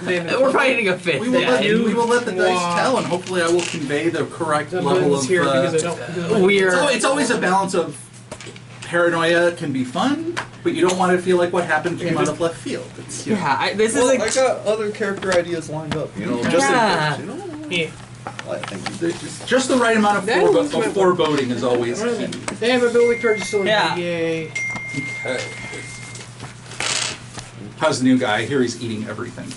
We're fighting a fifth. We will let the dice tell, and hopefully I will convey the correct level of... It's always a balance of paranoia can be fun, but you don't want to feel like what happened came out of left field. It's, I got other character ideas lined up, just in case, Yeah. I think just the right amount of foreboding is always key. They have ability cards still. Yay. Okay. How's the new guy? I hear he's eating everything.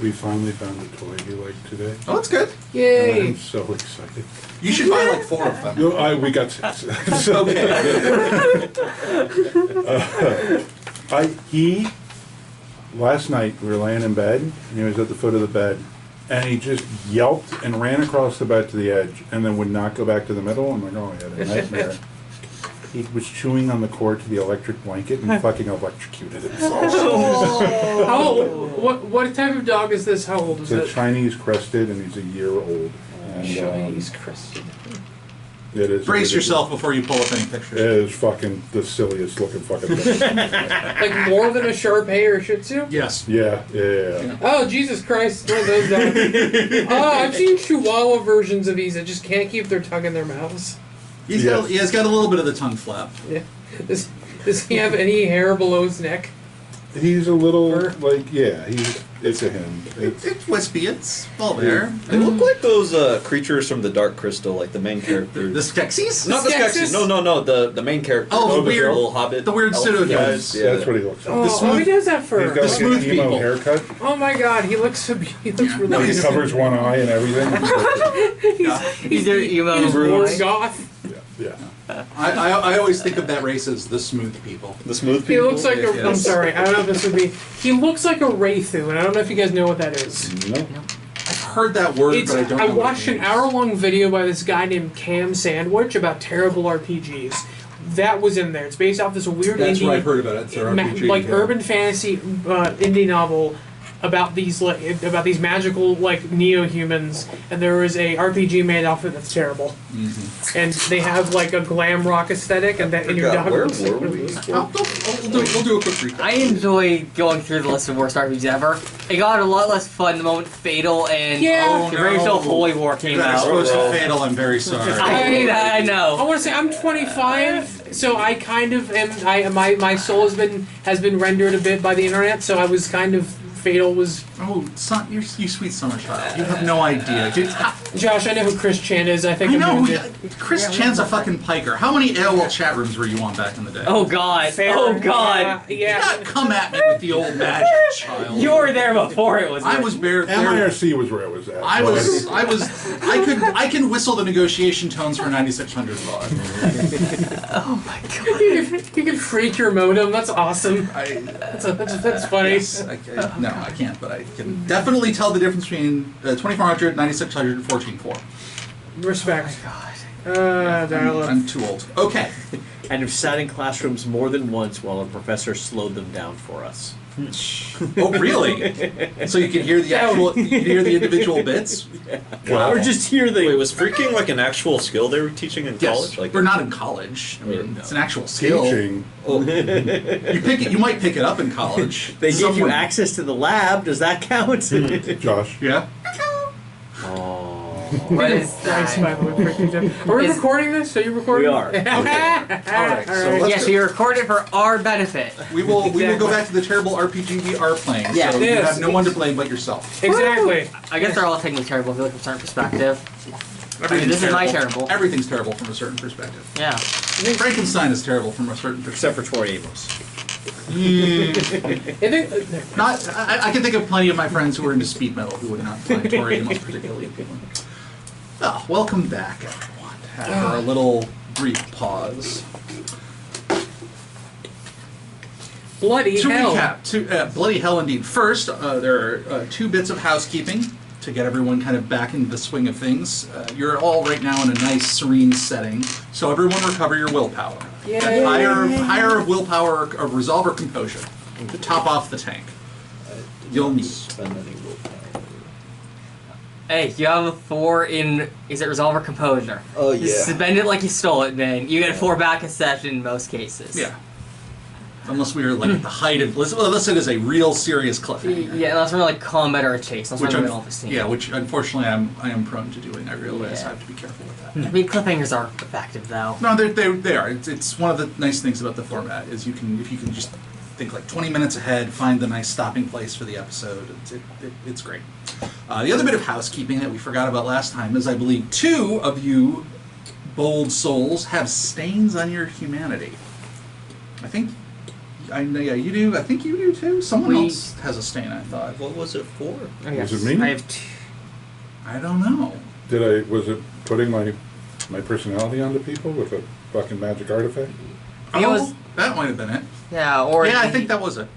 We finally found a toy he liked today. Oh, that's good. Yay. I'm so excited. You should buy like 4 of them. No, we got 6. Last night we were laying in bed, and he was at the foot of the bed, and he just yelped and ran across the bed to the edge, and then would not go back to the middle. I'm like, oh, he had a nightmare. He was chewing on the cord to the electric blanket and fucking electrocuted himself. How old? What type of dog is this? How old is it? It's a Chinese crested, and he's a year old. And, Chinese crested. It is. Brace yourself before you pull up any pictures. It is fucking the silliest looking fucking thing. Like more than a Shar-Pei or a Shih Tzu? Yes. Yeah. Oh, Jesus Christ. One of those dogs. I've seen Chihuahua versions of these that just can't keep their tongue in their mouths. He's got a little bit of the tongue flap. Yeah. Does he have any hair below his neck? He's a little, it's a him. It's wispy, it's all there. They look like those creatures from the Dark Crystal, like the main character. The Skeksis? Not the Skeksis. No, the main character. Oh, the weird little hobbit. The weird pseudo-humans. Yeah, that's what he looks like. Oh, he does that for He's got the smooth an emo people. haircut. Oh my God, he looks really He nice. covers one eye and everything. He's more goth. Yeah. I always think of that race as the smooth people. The smooth He people? looks like a... I'm sorry, I don't know if this would be... He looks like a Wraithu, and I don't know if you guys know what that is. No. I've heard that word, but I don't know. I watched an hour-long video by this guy named Cam Sandwich about terrible RPGs. That was in there. It's based off this weird That's indie... what I've heard about it. It's an RPG, urban fantasy indie novel about these magical neo-humans, and there was a RPG made off it that's terrible. Mm-hmm. And they have a glam rock aesthetic, and your dog looks like one of those. We'll do a quick recap. I enjoy going through the list of worst RPGs ever. It got a lot less fun the moment Fatal and Rachel Holy War came out. Exposed to Fatal, I'm very sorry. I know. I want to say I'm 25, so I kind of am. My soul has been rendered a bit by the internet, so I was kind of. Fatal was... Oh, son, you sweet summer child. You have no idea. Josh, I know who Chris Chan is. I think I know. Chris Chan's a fucking piker. How many AOL chat rooms were you on back in the day? Oh, God. Oh, God. Yeah. Do not come at me with the old magic, child. You were there before it was. I was there. MIRC was where it was at. I can whistle the negotiation tones for 9600 baud. Oh, my God. You can freak your modem. That's awesome. That's funny. Yes, no, I can't, but I can definitely tell the difference between 2400, 9600, and 14.4. Respect. Oh, my God. I'm too old. Okay. And have sat in classrooms more than once while a professor slowed them down for us. Oh, really? So you can hear the individual bits? Wow. Or just hear the... Wait, was freaking an actual skill they were teaching in college? We're not in college. I mean, it's an actual skill. Teaching. Oh. You might pick it up in college. They give you access to the lab. Does that count? Josh. Yeah? What is that? Are we recording this? Are you recording? We are. Okay. All right. So you record it for our benefit. We will go back to the terrible RPG we are playing. Yeah. So you have no one to blame but yourself. Exactly. I guess they're all technically terrible if you look from a certain perspective. This is my terrible. Everything's terrible from a certain perspective. Yeah. Frankenstein is terrible from a certain perspective. Except for Tori Amos. I can think of plenty of my friends who are into speed metal who would not find Tori Amos particularly appealing. Well, welcome back, everyone, after a little brief pause. Bloody hell. Recap, bloody hell indeed. First, there are 2 bits of housekeeping to get everyone kind of back into the swing of things. You're all right now in a nice, serene setting, so everyone recover your willpower. Yay. Higher willpower of resolve or composure to top off the tank. You'll need. Spend any willpower. Hey, you have a 4 in, is it resolve or composure? Oh, yeah. Just spend it like you stole it, man. You get 4 back a session in most cases. Yeah. Unless we were like at the height of, unless it is a real serious cliffhanger. Yeah, unless we're like combat or a chase. Unless we're in the middle of a scene. Yeah, which unfortunately I am prone to doing. I realize I have to be careful with that. I mean, cliffhangers are effective though. No, they are. It's one of the nice things about the format is if you can just think like 20 minutes ahead, find the nice stopping place for the episode. It's great. The other bit of housekeeping that we forgot about last time is I believe 2 of you bold souls have stains on your humanity. I know, yeah, you do. I think you do too. Someone else has a stain, I thought. What was it for? Oh, yes. Was it me? I have 2. I don't know. Was it putting my personality onto people with a fucking magic artifact? That might have been it. Yeah, or Yeah, I think that was it.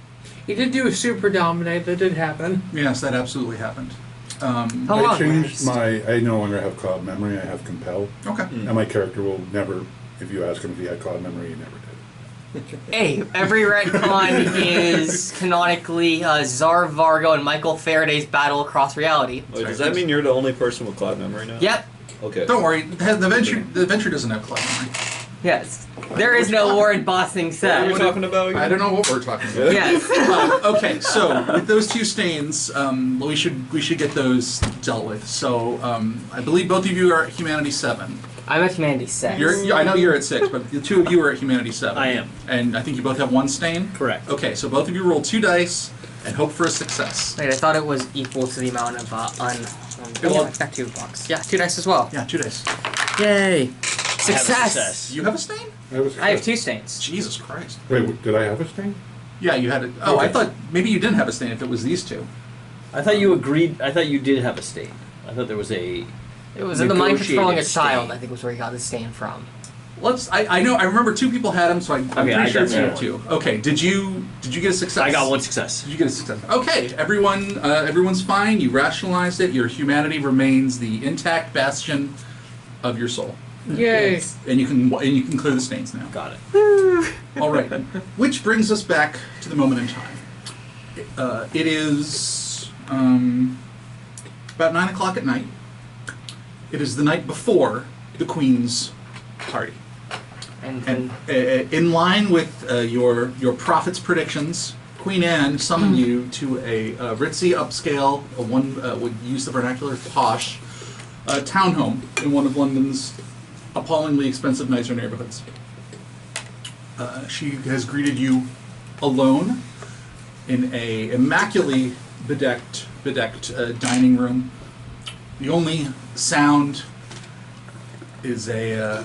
You did do a super dominate. That did happen. Yes, that absolutely happened. I changed I no longer have cloud memory, I have compel. Okay. And my character will never, if you ask him if he had cloud memory, he never did. Hey, every retcon is canonically Czar Vargo and Michael Faraday's battle across reality. Wait, does that mean you're the only person with cloud memory now? Yep. Okay. Don't worry, the Venture doesn't have cloud memory. Yes. There is no war in Bossing What are Set. we talking about again? I don't know what we're talking about. Yes. Okay, so with those 2 stains, we should get those dealt with. So I believe both of you are at Humanity 7. I'm at Humanity 6. I know you're at 6, but the 2 of you are at Humanity 7. I am. And I think you both have 1 stain? Correct. Okay, so both of you roll 2 dice and hope for a success. Wait, I thought it was equal to the amount of Well- I've got 2 bucks. Yeah, 2 dice as well. Yeah, 2 dice. Yay! I have a Success! You have a stain? I have 2 stains. Jesus Christ. Wait, did I have a stain? Yeah, you had it. Oh, I thought maybe you didn't have a stain if it was these 2. I thought you agreed. I thought you did have a stain. I thought there was a. It was in the mind controlling a Negotiated child, stain. I think was where he got the stain from. I know. I remember 2 people had them, so I'm Okay, pretty I sure it's you definitely 2. Okay, did you get a success? I got 1 success. Did you get a success? Okay, everyone's fine. You rationalized it. Your humanity remains the intact bastion of your soul, Yay! and you can clear the stains now. Got it. All right, which brings us back to the moment in time. It is about 9 o'clock at night. It is the night before the Queen's party. And in line with your prophet's predictions, Queen Anne summoned you to a ritzy, upscale, would use the vernacular, posh townhome in one of London's appallingly expensive, nicer neighborhoods. She has greeted you alone in a immaculately bedecked dining room. The only sound is a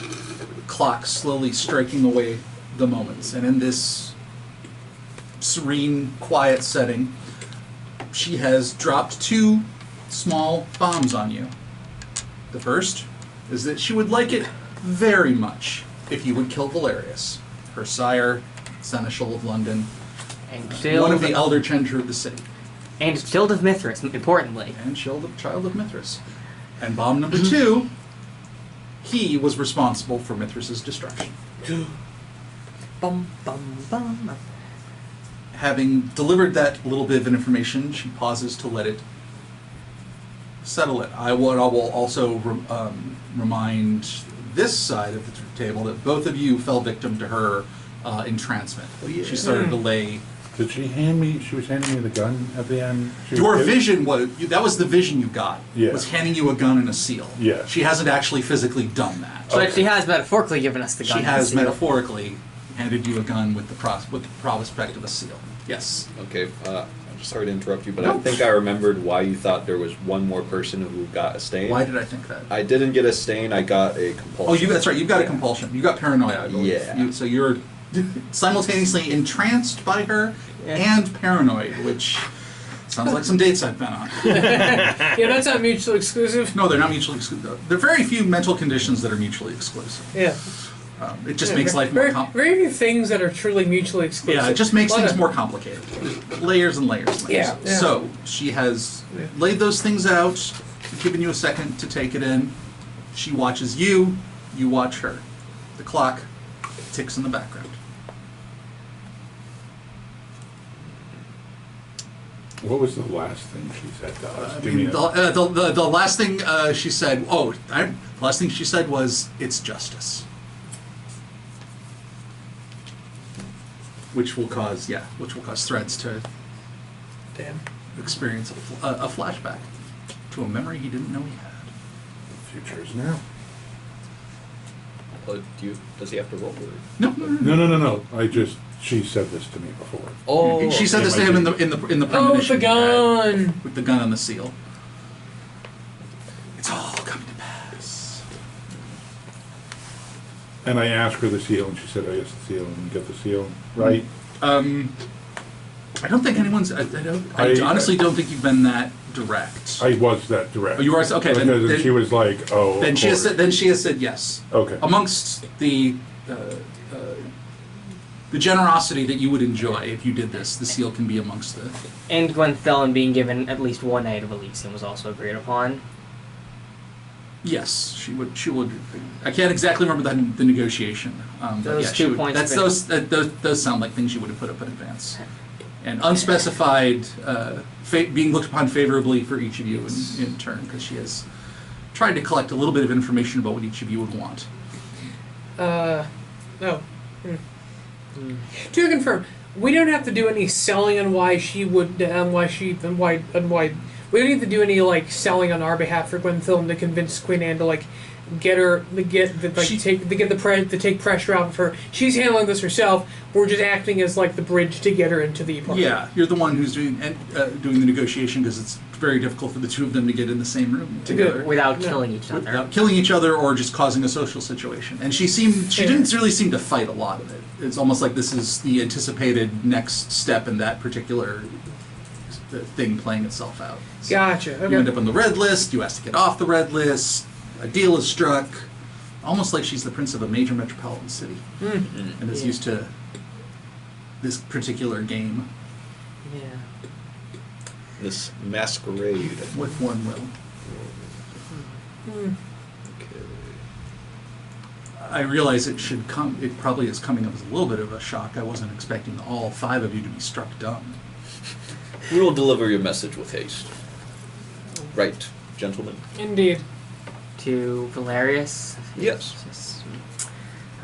clock slowly striking away the moments. And in this serene, quiet setting, she has dropped 2 small bombs on you. The first is that she would like it very much if you would kill Valerius, her sire, Seneschal of London, And one of the elder gentry of the city. And Child of Mithras, importantly. And child of Mithras. And bomb number 2, he was responsible for Mithras' destruction. Bum, bum, bum. Having delivered that little bit of information, she pauses to let it settle it. I will also remind this side of the table that both of you fell victim to her entrancement. She started to lay... Did she hand me, she was handing me the gun at the end? Your vision was, that was the vision you got, Yeah. was handing you a gun and a seal. Yeah. She hasn't actually physically done that. But she has metaphorically given us the gun. She has and the seal. metaphorically handed you a gun with the prospect of a seal. Yes. Okay, I'm sorry to interrupt you, but I think I remembered why you thought there was one more person who got a stain. Why did I think that? I didn't get a stain, I got a compulsion. Oh, that's right. You've got a compulsion. You got paranoia, I believe. Yeah. So you're simultaneously entranced by her and paranoid, which sounds like some dates I've been on. Yeah, that's not mutually exclusive. No, they're not mutually exclusive. There are very few mental conditions that are mutually exclusive. Yeah. It just makes life more very, complicated. very few things that are truly mutually exclusive. Yeah, it just makes Lot things of- more complicated. Layers and layers and layers. Yeah. So she has laid those things out, given you a second to take it in. She watches you, you watch her. The clock ticks in the background. What was the last thing she said to us? I Give me mean, a- the last thing she said, the last thing she said was, "It's justice." which will cause threads to Damn. experience a flashback to a memory he didn't know he had. Future is now. Does he have to roll? Or? No. She said this to me before. Oh, she said this to him in the premonition. Oh, the gun! With the gun on the seal. It's all coming to pass. And I asked her the seal, and she said, "Oh, yes, the seal, and get the seal, right?" I don't think anyone's. I honestly don't think you've been that direct. I was that direct. Oh, you were okay. Then she was like, "Oh." Then she has said yes. Okay. Amongst the generosity that you would enjoy if you did this, the seal can be amongst the. And Gwenthelen being given at least one night of Elysium was also agreed upon. Yes, she would. I can't exactly remember the negotiation. Those 2 points. Those sound like things you would have put up in advance. And unspecified, being looked upon favorably for each of you in turn, because she has tried to collect a little bit of information about what each of you would want. No. To confirm, we don't have to do any selling on why she would, why we don't need to do any like selling on our behalf for Gwenthilm to convince Queen Anne to like take pressure off of her. She's handling this herself. We're just acting as like the bridge to get her into the apartment. Yeah, you're the one who's doing the negotiation because it's very difficult for the two of them to get in the same room together without killing each other. Without killing each other or just causing a social situation. And she didn't really seem to fight a lot of it. It's almost like this is the anticipated next step in that particular thing playing itself out. So Gotcha. Okay. you end up on the red list. You ask to get off the red list. A deal is struck, almost like she's the prince of a major metropolitan city, and is used to this particular game. Yeah. This masquerade. With one will. Okay. I realize it probably is coming up as a little bit of a shock. I wasn't expecting all 5 of you to be struck dumb. We will deliver your message with haste. Right, gentlemen? Indeed. To Valerius? Yes.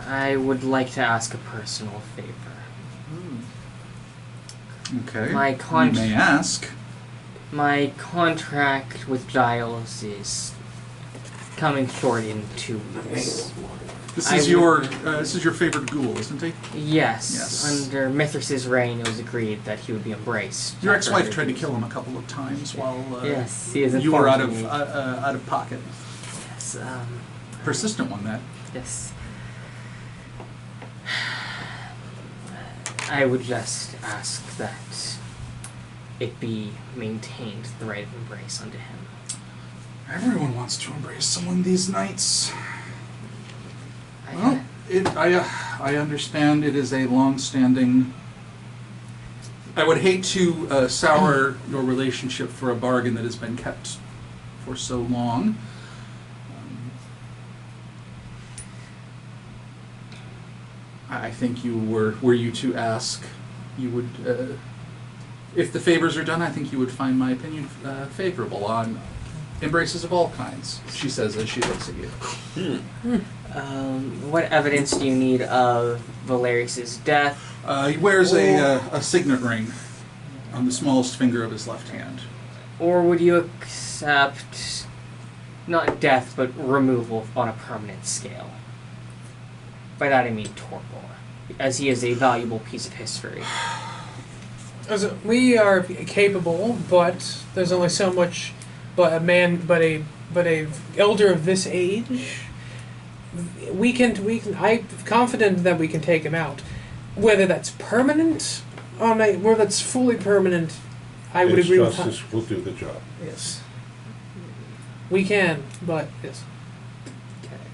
I would like to ask a personal favor. Okay. You may ask. My contract with Giles is coming short in 2 weeks. This is your favorite ghoul, isn't he? Yes. Under Mithras' reign, it was agreed that he would be embraced. Your ex-wife tried to kill him a couple of times while yes, he is you were out of pocket. Yes. Persistent one, that. Yes. I would just ask that it be maintained the right of embrace unto him. Everyone wants to embrace someone these nights. Well, I understand it is a long-standing. I would hate to sour your relationship for a bargain that has been kept for so long. I think were you to ask, you would, if the favors are done, I think you would find my opinion favorable on embraces of all kinds, she says as she looks at you. What evidence do you need of Valerius' death? He wears a signet ring on the smallest finger of his left hand. Or would you accept, not death, but removal on a permanent scale? By that I mean torpor, as he is a valuable piece of history. We are capable, but there's only so much. But a elder of this age, I'm confident that we can take him out. Whether that's permanent, whether that's fully permanent, I would agree with that. Justice will do the job. Yes. We can, but yes.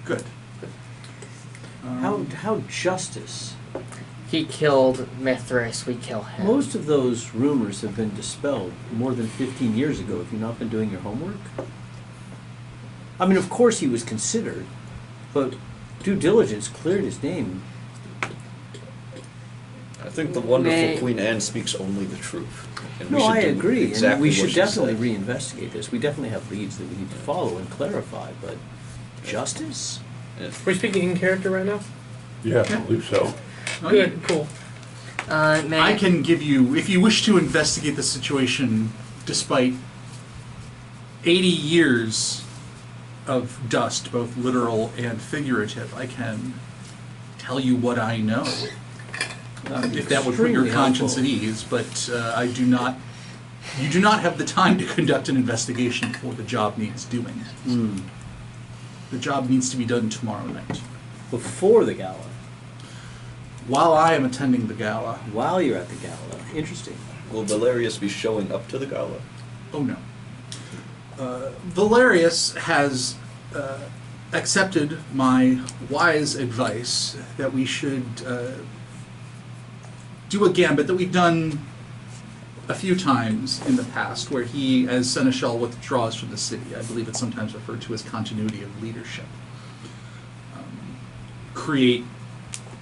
Good. How justice? He killed Mithras, we kill him. Most of those rumors have been dispelled more than 15 years ago. Have you not been doing your homework? I mean, of course he was considered, but due diligence cleared his name. I think the wonderful Queen Anne speaks only the truth. And No, I agree. Exactly and we what should she definitely said. reinvestigate this. We definitely have leads that we need to follow and clarify, but justice? Yeah. We're speaking in character right now? Yeah, I believe so. Good, cool. I can give you, if you wish to investigate the situation despite 80 years of dust, both literal and figurative, I can tell you what I know. If that would put your Extremely conscience helpful. at ease, but I do not. You do not have the time to conduct an investigation before the job needs doing. The job needs to be done tomorrow night. Before the gala. While I am attending the gala. While you're at the gala. Interesting. Will Valerius be showing up to the gala? Oh no. Valerius has accepted my wise advice that we should do a gambit that we've done a few times in the past, where he, as Seneschal, withdraws from the city. I believe it's sometimes referred to as continuity of leadership. Create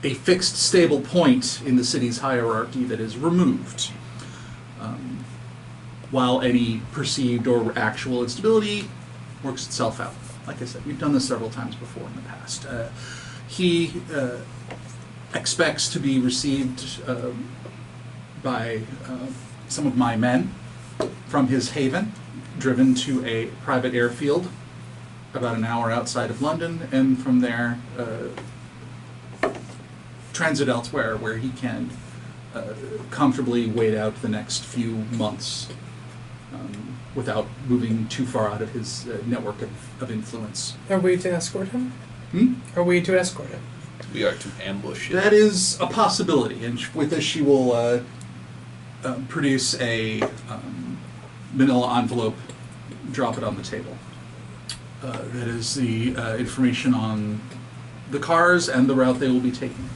a fixed, stable point in the city's hierarchy that is removed, while any perceived or actual instability works itself out. Like I said, we've done this several times before in the past. He expects to be received by some of my men from his haven, driven to a private airfield about an hour outside of London, and from there transit elsewhere where he can comfortably wait out the next few months without moving too far out of his network of influence. Are we to escort him? Are we to escort him? We are to ambush him. That is a possibility, and with this she will produce a manila envelope, drop it on the table. That is the information on the cars and the route they will be taking.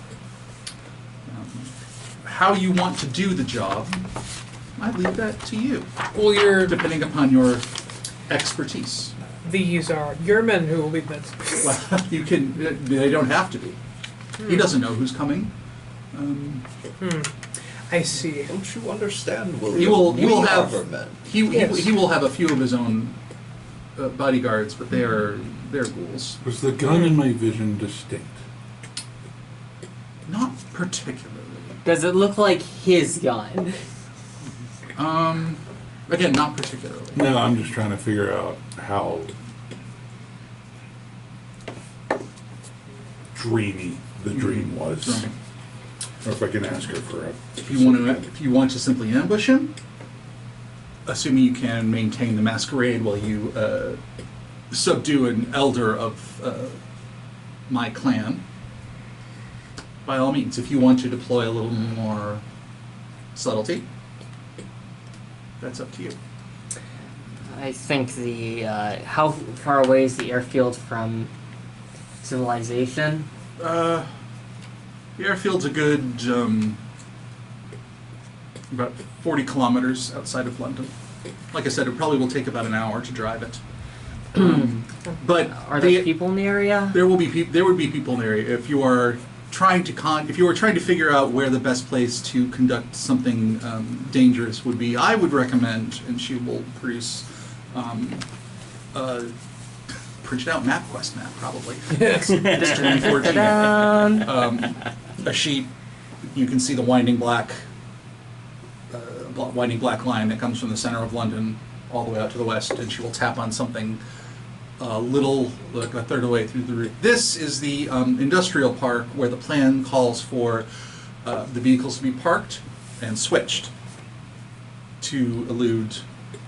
How you want to do the job, I leave that to you, Well, depending upon your expertise. these are your men who will be the. Well, you can. They don't have to be. He doesn't know who's coming. I see. Don't you understand, William? He will We have. are men. He will have a few of his own bodyguards, but they're ghouls. Was the gun in my vision distinct? Not particularly. Does it look like his gun? Again, not particularly. No, I'm just trying to figure out how dreamy the dream was. Right. Or if I can ask her for a... If you want to simply ambush him, assuming you can maintain the masquerade while you subdue an elder of my clan, by all means. If you want to deploy a little more subtlety, that's up to you. I think the how far away is the airfield from civilization? The airfield's a good about 40 kilometers outside of London. Like I said, it probably will take about an hour to drive it. But Are there people in the area? there will be there would be people in the area. If you are trying to figure out where the best place to conduct something dangerous would be, I would recommend, and she will produce a printed out MapQuest map probably. District 14. A sheet. You can see the winding black line that comes from the center of London all the way out to the west, and she will tap on something like a third of the way through the route. This is the industrial park where the plan calls for the vehicles to be parked and switched to elude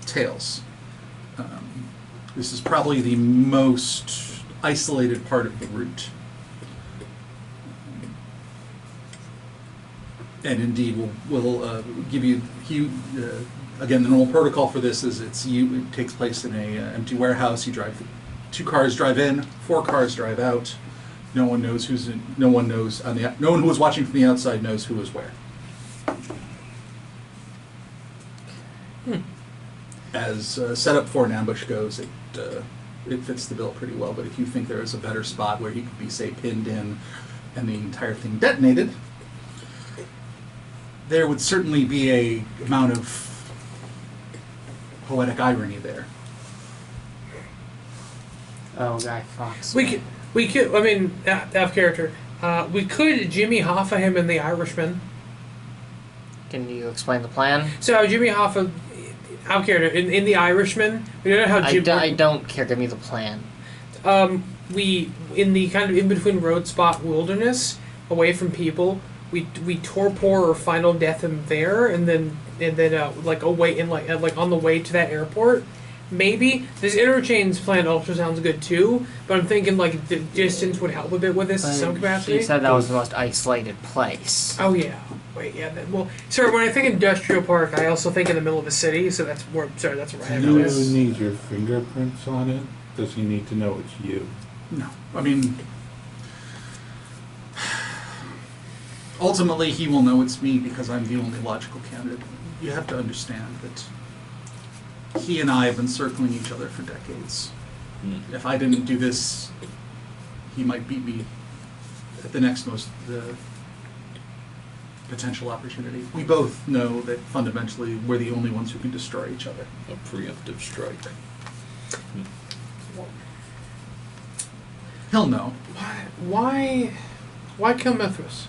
tails. This is probably the most isolated part of the route. And indeed, we'll give you, again, the normal protocol for this is it takes place in a empty warehouse. You drive, 2 cars drive in, 4 cars drive out. No one knows who's in, no one who is watching from the outside knows who is where. As setup for an ambush goes, it fits the bill pretty well. But if you think there is a better spot where he could be, say, pinned in and the entire thing detonated, there would certainly be a amount of poetic irony there. Oh, Guy Fawkes. We could. I mean, out of character. We could Jimmy Hoffa him in the Irishman. Can you explain the plan? So Jimmy Hoffa, out of character, in The Irishman, we don't know how Jim... I don't care. Give me the plan. We, in the kind of in-between road spot wilderness, away from people, we torpor or final death him there, and then like away in like on the way to that airport. Maybe this interchange plan also sounds good too, but I'm thinking like the distance would help a bit with this in some capacity. You said that was the most isolated place. Oh yeah, wait, yeah. Well, sorry. When I think industrial park, I also think in the middle of the city. So that's more. Sorry, that's right. Do you need your fingerprints on it? Does he need to know it's you? No, I mean, ultimately he will know it's me because I'm the only logical candidate. You have to understand that he and I have been circling each other for decades. If I didn't do this, he might beat me at the next most potential opportunity. We both know that fundamentally we're the only ones who can destroy each other. A preemptive strike. He'll know. Why kill Mithras?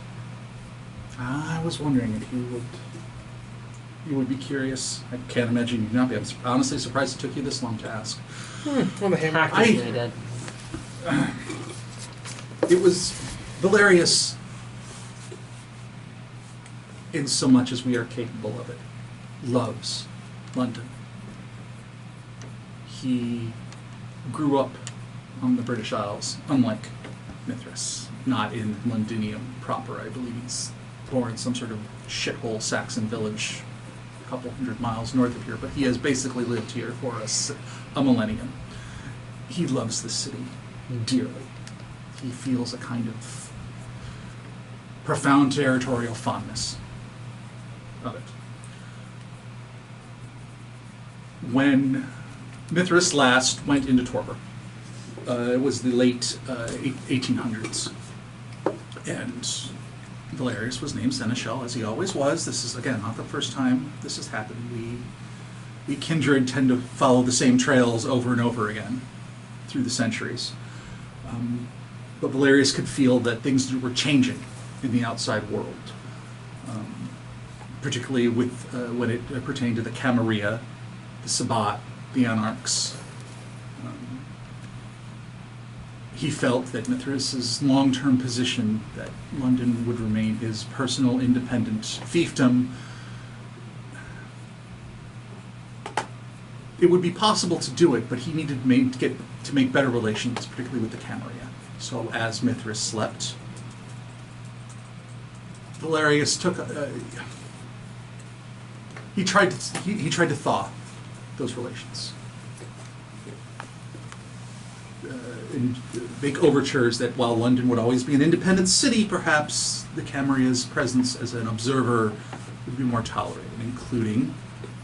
I was wondering if you would be curious. I can't imagine you'd not be. I'm honestly surprised it took you this long to ask. On the hammer. Practically dead. It was Valerius, in so much as we are capable of it, loves London. He grew up on the British Isles, unlike Mithras, not in Londinium proper. I believe he's born in some sort of shithole Saxon village a couple hundred miles north of here, but he has basically lived here for a millennium. He loves the city dearly. He feels a kind of profound territorial fondness of it. When Mithras last went into torpor, it was the late 1800s, and Valerius was named seneschal, as he always was. This is, again, not the first time this has happened. We kindred tend to follow the same trails over and over again through the centuries. But Valerius could feel that things were changing in the outside world, particularly with when it pertained to the Camarilla, the Sabbat, the Anarchs. He felt that Mithras' long-term position that London would remain his personal independent fiefdom. It would be possible to do it, but he needed to make better relations, particularly with the Camarilla. So as Mithras slept, Valerius took he tried to thaw those relations. And make overtures that while London would always be an independent city, perhaps the Camarilla's presence as an observer would be more tolerated, including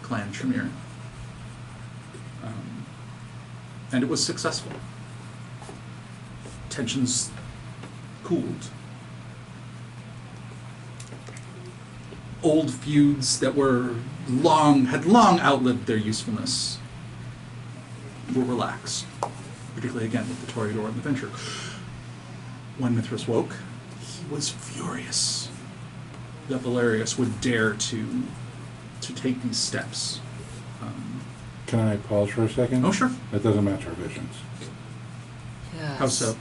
Clan Tremere. And it was successful. Tensions cooled. Old feuds that had long outlived their usefulness were relaxed. Particularly again with the Toreador and the Venture. When Mithras woke, he was furious that Valerius would dare to take these steps. Can I pause for a second? Oh, sure. That doesn't match our visions. Yes. How so?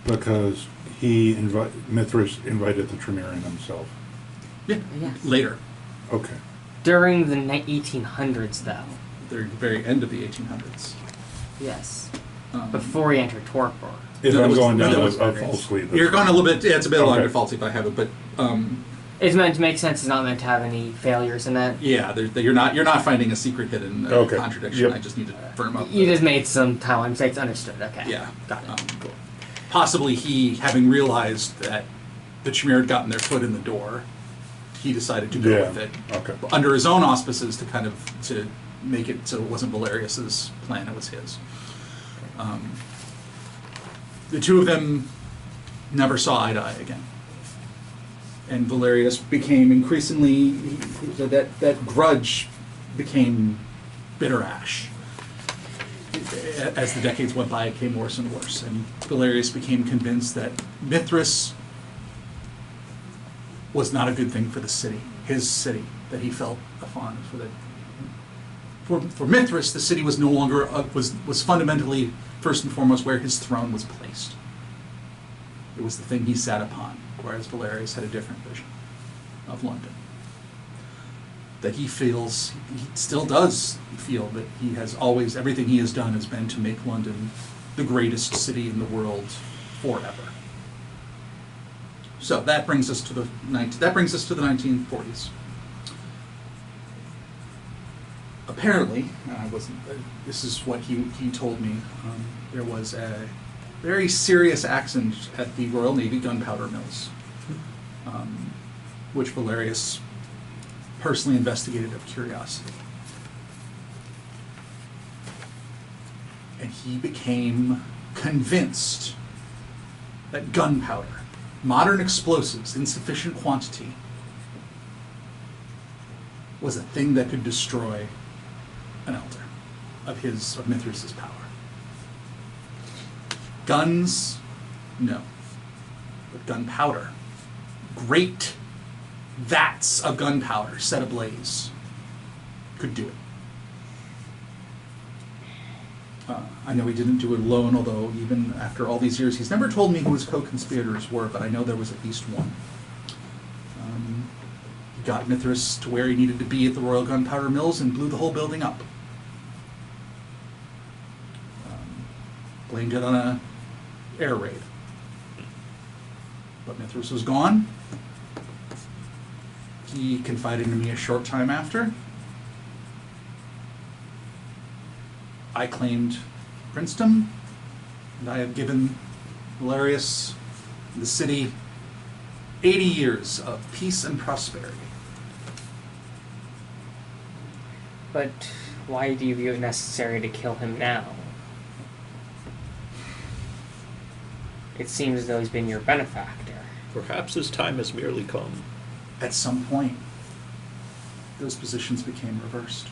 Because Mithras invited the Tremere in himself. Yeah. Yes. Later. Okay. During the 1800s, though. The very end of the 1800s. Yes. Before he entered torpor. If No, I'm that was- going no, down that a was- false lead. You're going a little bit. Yeah, it's a bit longer Okay. faulty if I have it, but It's meant to make sense. It's not meant to have any failures in it. yeah, you're not finding a secret hidden Okay. contradiction. Yep. I just need to firm up. You just made some timeline mistakes. Understood. Okay. Yeah. Got it. Cool. Possibly he, having realized that the Tremere had gotten their foot in the door, he decided to go Yeah. with it Okay. under his own auspices to make it so it wasn't Valerius's plan, it was his. The two of them never saw eye to eye again. And Valerius became increasingly, that grudge became bitter ash. As the decades went by, it became worse and worse. And Valerius became convinced that Mithras was not a good thing for the city, his city. that he felt a fond for. For Mithras, the city was no longer was fundamentally first and foremost where his throne was placed. It was the thing he sat upon, whereas Valerius had a different vision of London. That he feels, he still does feel that he has always, everything he has done has been to make London the greatest city in the world forever. So that brings us to the 1940s. Apparently, this is what he told me, there was a very serious accident at the Royal Navy gunpowder mills, which Valerius personally investigated of curiosity. And he became convinced that gunpowder, modern explosives in sufficient quantity, was a thing that could destroy an elder of Mithras's power. Guns, no. But gunpowder, great vats of gunpowder set ablaze, could do it. I know he didn't do it alone, although even after all these years, he's never told me who his co-conspirators were, but I know there was at least one. He got Mithras to where he needed to be at the Royal Gunpowder Mills and blew the whole building up. Blamed it on an air raid. But Mithras was gone. He confided in me a short time after. I claimed princedom, and I have given Valerius, the city, 80 years of peace and prosperity. But why do you view it necessary to kill him now? It seems as though he's been your benefactor. Perhaps his time has merely come. At some point, those positions became reversed.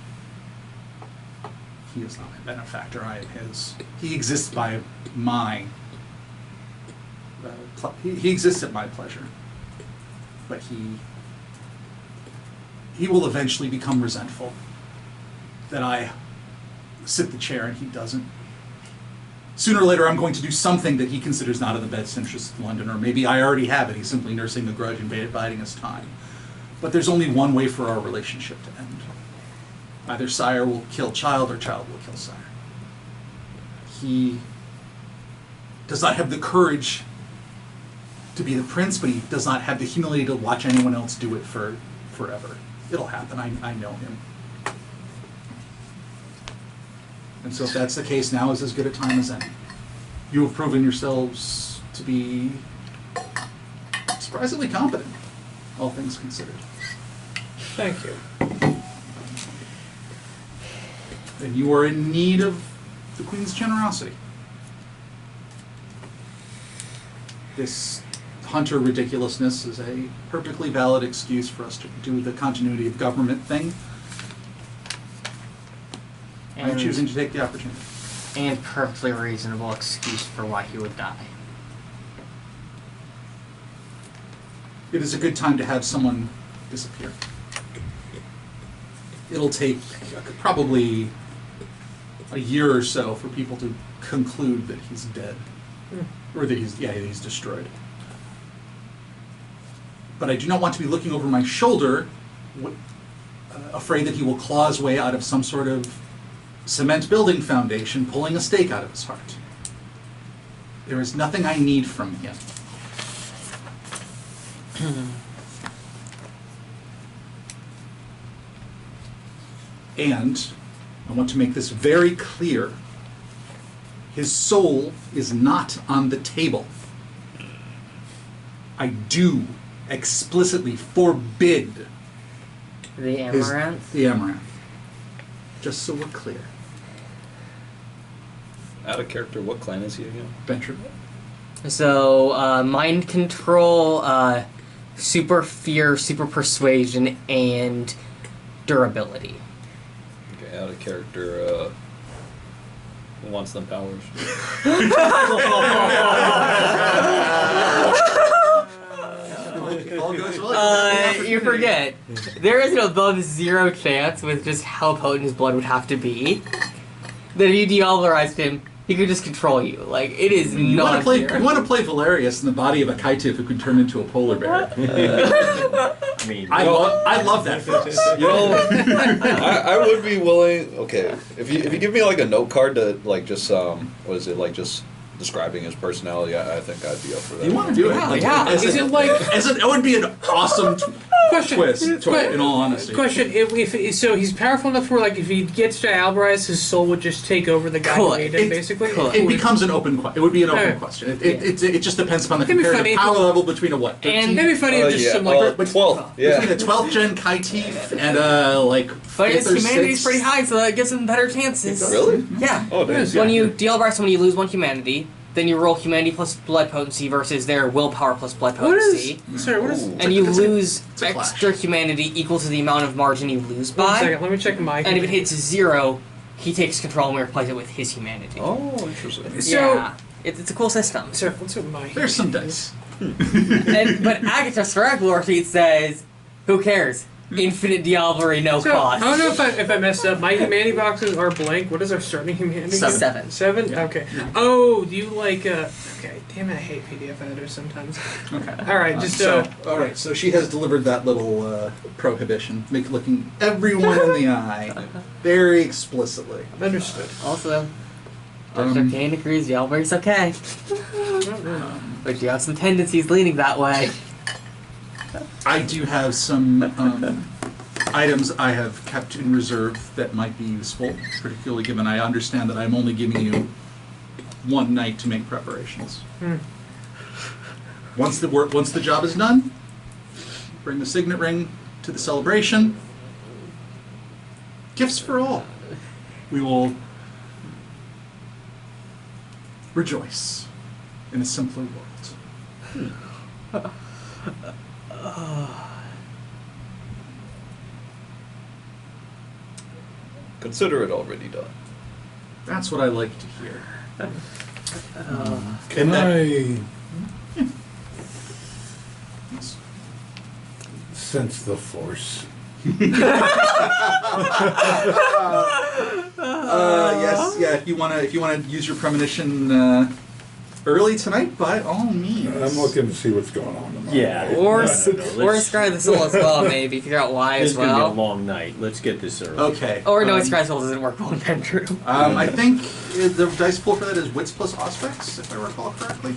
He is not my benefactor, I am his. He exists by my... he exists at my pleasure. But he will eventually become resentful that I sit the chair and he doesn't. Sooner or later, I'm going to do something that he considers not in the best interest of London, or maybe I already have it. He's simply nursing a grudge and biding his time. But there's only one way for our relationship to end. Either sire will kill child, or child will kill sire. He does not have the courage to be the prince, but he does not have the humility to watch anyone else do it forever. It'll happen. I know him. And so if that's the case, now is as good a time as any. You have proven yourselves to be surprisingly competent, all things considered. Thank you. And you are in need of the Queen's generosity. This hunter ridiculousness is a perfectly valid excuse for us to do the continuity of government thing. I'm choosing to take the opportunity. And perfectly reasonable excuse for why he would die. It is a good time to have someone disappear. It'll take probably a year or so for people to conclude that he's dead. Or that he's destroyed. But I do not want to be looking over my shoulder, afraid that he will claw his way out of some sort of cement building foundation, pulling a stake out of his heart. There is nothing I need from him. And I want to make this very clear. His soul is not on the table. I do explicitly forbid the Amaranth? The Amaranth. Just so we're clear. Out of character, what clan is he again? Venture. So, mind control, super fear, super persuasion, and durability. Okay, out of character, who wants them powers? All goes well. Your forget, there is an above 0 chance with just how potent his blood would have to be that if you de-Alvarized him, he could just control you. Like, it is You not want to play Valerius in the body of a Kaitif who can turn into a polar bear. I love that face. You know, I would be willing. Okay, if you give me like a note card to like just what is it like just describing his personality, I think I'd be up for that. You want to do it? Yeah. Is it like It would be an awesome twist. In all honesty. question? If so, he's powerful enough where like if he gets to Alvarez, his soul would just take over the guy who made him, basically. It becomes an open question. It would be an open question. It just depends upon the comparative power level between a what? And it'd be funny if just some like 12. Yeah. Between a 12th gen Kaitif and like But his 5th or humanity's 6th. pretty high, so that gives him better chances. Really? Yeah. Oh, damn. When you de-Alvarize someone, you lose 1 humanity. Then you roll humanity plus blood potency versus their willpower plus blood what potency. is? Sorry, what is? And you lose it's a clash. extra humanity equal to the amount of margin you lose One by. second, let me check my. And if it hits 0, he takes control and we replace it with his humanity. Oh, interesting. So- yeah. It's a cool system. Sorry, what's with my? There's some dice. But Agathos Regular sheet says, who cares? Infinite Diablery, no So, cost. I don't know if I messed up. My humanity boxes are blank. What is our starting humanity? 7. 7? Okay. Oh, do you like okay, damn it, I hate PDF editors sometimes. Okay. Alright, just all right. So she has delivered that little prohibition, looking everyone in the eye, very explicitly. understood. Also, Dr. Kane agrees Diablery's okay. But you have some tendencies leaning that way. I do have some items I have kept in reserve that might be useful, particularly given I understand that I'm only giving you 1 night to make preparations. Once the job is done, bring the signet ring to the celebration. Gifts for all. We will rejoice in a simpler world. Consider it already done. That's what I like to hear. Can I sense the force? Yes, yeah. If you wanna use your premonition early tonight, by all means. I'm looking to see what's going on. Yeah. Or No, Scry the Soul as well, maybe. Figure out why This as is going to be a well. long night. Let's get this early. Okay. Or no, Scry the Soul doesn't work well in Pendrew. I think the dice pool for that is wits plus aspects, if I recall correctly.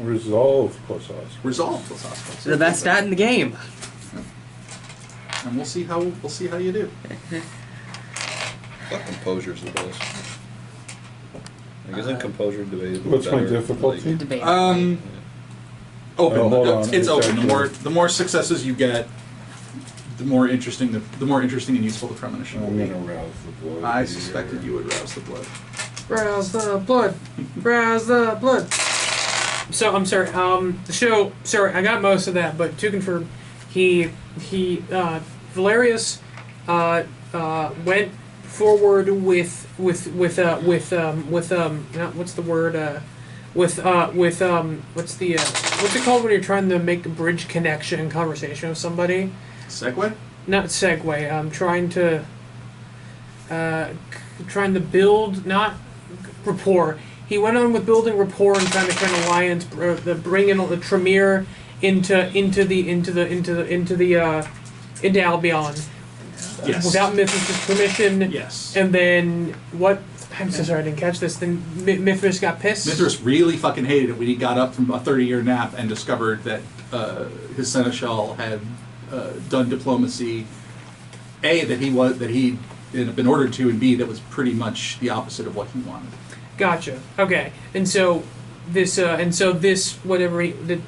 Resolve plus us. Resolve plus aspects. The best stat in the game. And we'll see how you do. But composure's the best. Like, isn't composure debated? What's my difficulty? Debate. Open. hold on. It's open. Actually- The more successes you get, the more interesting and useful the premonition will I'm be. gonna rouse the blood. I suspected you would rouse the blood. Rouse the blood. Rouse the blood. So I'm sorry. Sorry, I got most of that, but to confirm, Valerius, went forward with what's the word? What's it called when you're trying to make a bridge connection and conversation with somebody? Segue? Not segue. I'm trying to build not rapport. He went on with building rapport and trying to kind of alliance, bring in the Tremere into Albion. Yes. Without Mithras' permission. Yes. And then what? I'm so sorry I didn't catch this. Then Mithras got pissed. Mithras really fucking hated it when he got up from a 30-year nap and discovered that his seneschal had done diplomacy. A, that he'd been ordered to, and B, that was pretty much the opposite of what he wanted. Gotcha. Okay. And so this whatever he did.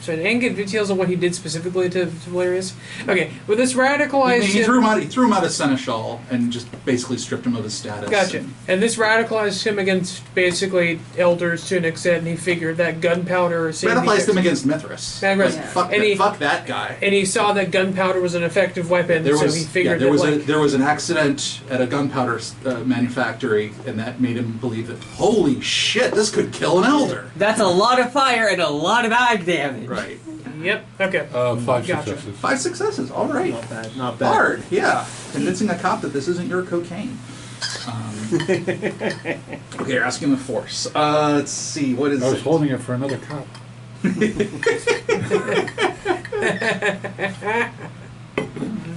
Sorry, I didn't get details on what he did specifically to Valerius. Okay, with this radicalized. He threw him out as seneschal and just basically stripped him of his status. Gotcha. And this radicalized him against basically elders to an extent, and he figured that gunpowder. Radicalized him against Mithras. Mithras. Like, fuck that guy. And he saw that gunpowder was an effective weapon, so he figured there that was an accident at a gunpowder manufactory, and that made him believe that holy shit, this could kill an elder. That's a lot of fire and a lot of ag damage. Right. Yep. Okay. 5 Gotcha. successes. 5 successes. All right. Not bad. Not bad. Hard. Yeah. Convincing a cop that this isn't your cocaine. Okay, you're asking the force. Let's see. What is I was it? holding it for another cop.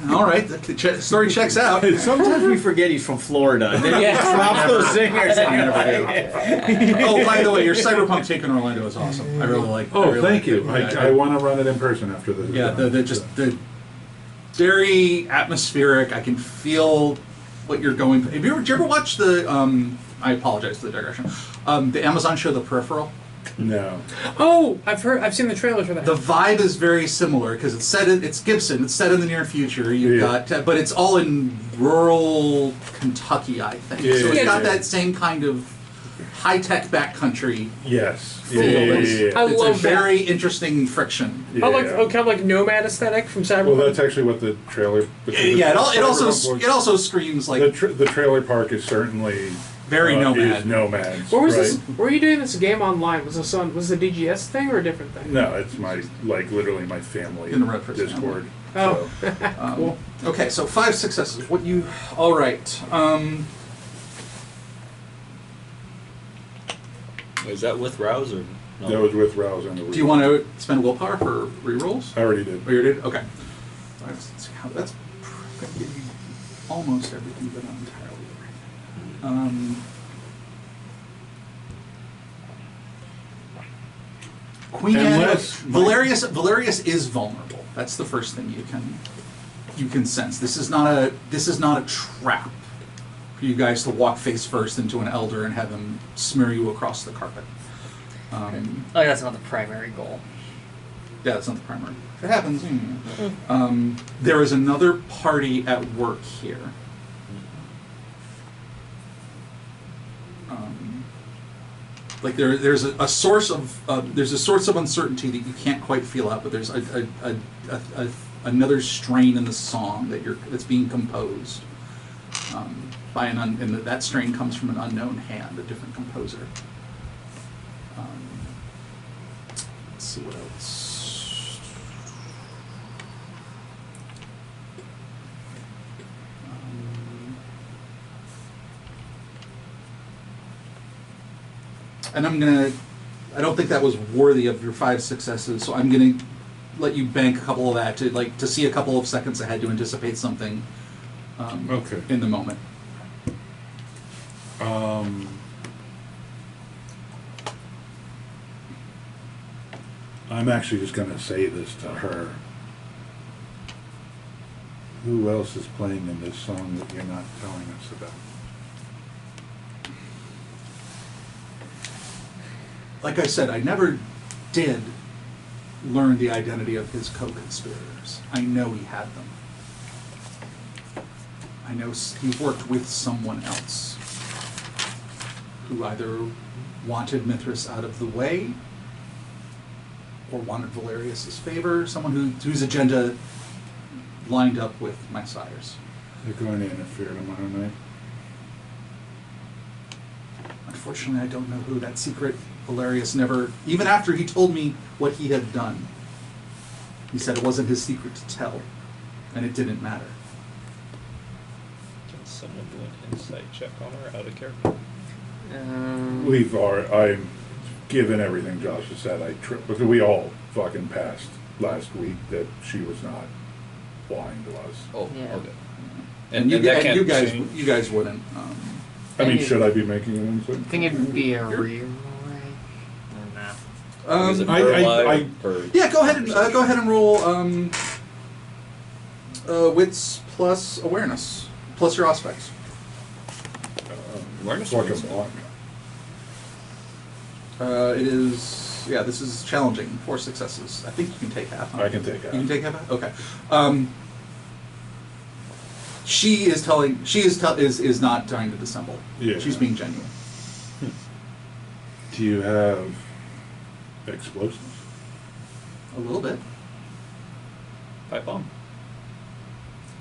All right. The story checks out. Sometimes we forget he's from Florida. And then you drop those zingers and Oh, by the way, your Cyberpunk take in Orlando is awesome. I really like. Oh, really thank you. it. Yeah, I want to run it in person after this. Yeah, the very atmospheric. I can feel what you're going. Did you ever watch the? I apologize for the digression. The Amazon show The Peripheral. No. Oh, I've seen the trailer for that. The vibe is very similar because it's Gibson. It's set in the near future. You've got, but it's all in rural Kentucky, I think. Yeah, so it's yeah, got yeah. that same kind of high-tech backcountry. Yes. feel. I It's love a very interesting friction. I like kind of like nomad aesthetic from Cyberpunk. Well, that's actually what the trailer. Yeah, it also screams like the trailer park is certainly very nomad. Is nomads. Where was right? this? Where were you doing this game online? Was this on? Was it a DGS thing or a different thing? No, it's my literally my family In the Red First Discord. Oh. So, Cool. Okay, so 5 successes. What you? All right. Is that with Rouse or no? that was with Rouse and the. Do you want to spend willpower for rerolls? I already did. Oh, you did? Okay. Let's see how that's going to give you almost everything, but not entirely everything. Queen Anne, Valerius is vulnerable. That's the first thing you can sense. This is not a trap for you guys to walk face first into an elder and have him smear you across the carpet. That's not the primary goal. Yeah, that's not the primary. If it happens, there is another party at work here. Like there's a source of uncertainty that you can't quite feel out, but there's another strain in the song that's being composed by and that strain comes from an unknown hand, a different composer. Let's see what else. And I don't think that was worthy of your 5 successes, so I'm gonna let you bank a couple of that to see a couple of seconds ahead to anticipate something Okay. in the moment. I'm actually just going to say this to her. Who else is playing in this song that you're not telling us about? Like I said, I never did learn the identity of his co-conspirators. I know he had them. I know he worked with someone else who either wanted Mithras out of the way or wanted Valerius's favor, someone whose agenda lined up with my sire's. They're going to interfere tomorrow night. Unfortunately, I don't know who. That secret Valerius never, even after he told me what he had done, he said it wasn't his secret to tell, and it didn't matter. Can someone do an insight check on her out of character? I'm given everything Josh has said. Because we all fucking passed last week that she was not lying to us. Oh, Yeah. okay. And you, that can't you guys, change? you guys wouldn't. I mean, you- should I be making an insight? I think it'd be a reroll, right? Or nah. Is it I- per I- live I- or per- Yeah, go ahead and roll wits plus awareness plus your aspects. Awareness Like a wins. block. It is this is challenging. 4 successes. I think you can take half. Huh? I can take half. You can take half. Okay. She is not trying to dissemble. Yeah. She's being genuine. Do you have explosives? A little bit. Pipe bomb.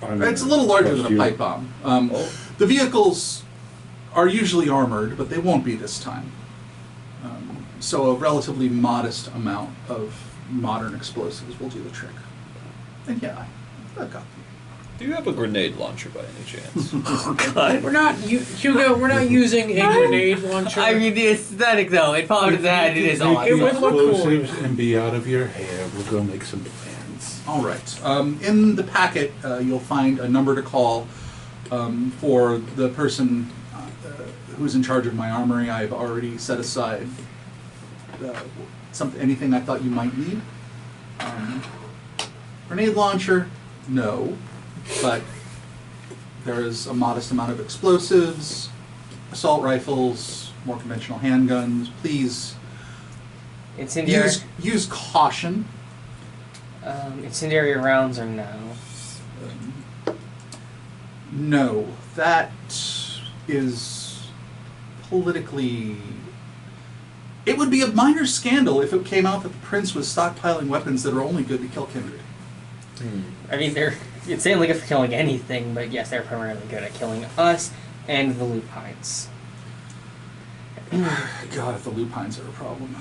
It's a little larger Plus than a you. pipe bomb. Oh. The vehicles are usually armored, but they won't be this time. So a relatively modest amount of modern explosives will do the trick. And yeah, I've got them. Do you have a grenade launcher by any chance? We're not, Hugo. We're not using a grenade launcher. I mean, the aesthetic, though, it popped into that. It is It would awesome. look cool. Explosives and be out of your hair. We'll go make some plans. All right. In the packet, you'll find a number to call for the person who's in charge of my armory. I've already set aside anything I thought you might need. Grenade launcher, no, but there is a modest amount of explosives, assault rifles, more conventional handguns. Please Incendiary, use caution. incendiary rounds or no? No, that is politically. It would be a minor scandal if it came out that the prince was stockpiling weapons that are only good to kill kindred. I mean, they're insanely good for killing anything, but yes, they're primarily good at killing us and the lupines. God, if the lupines are a problem.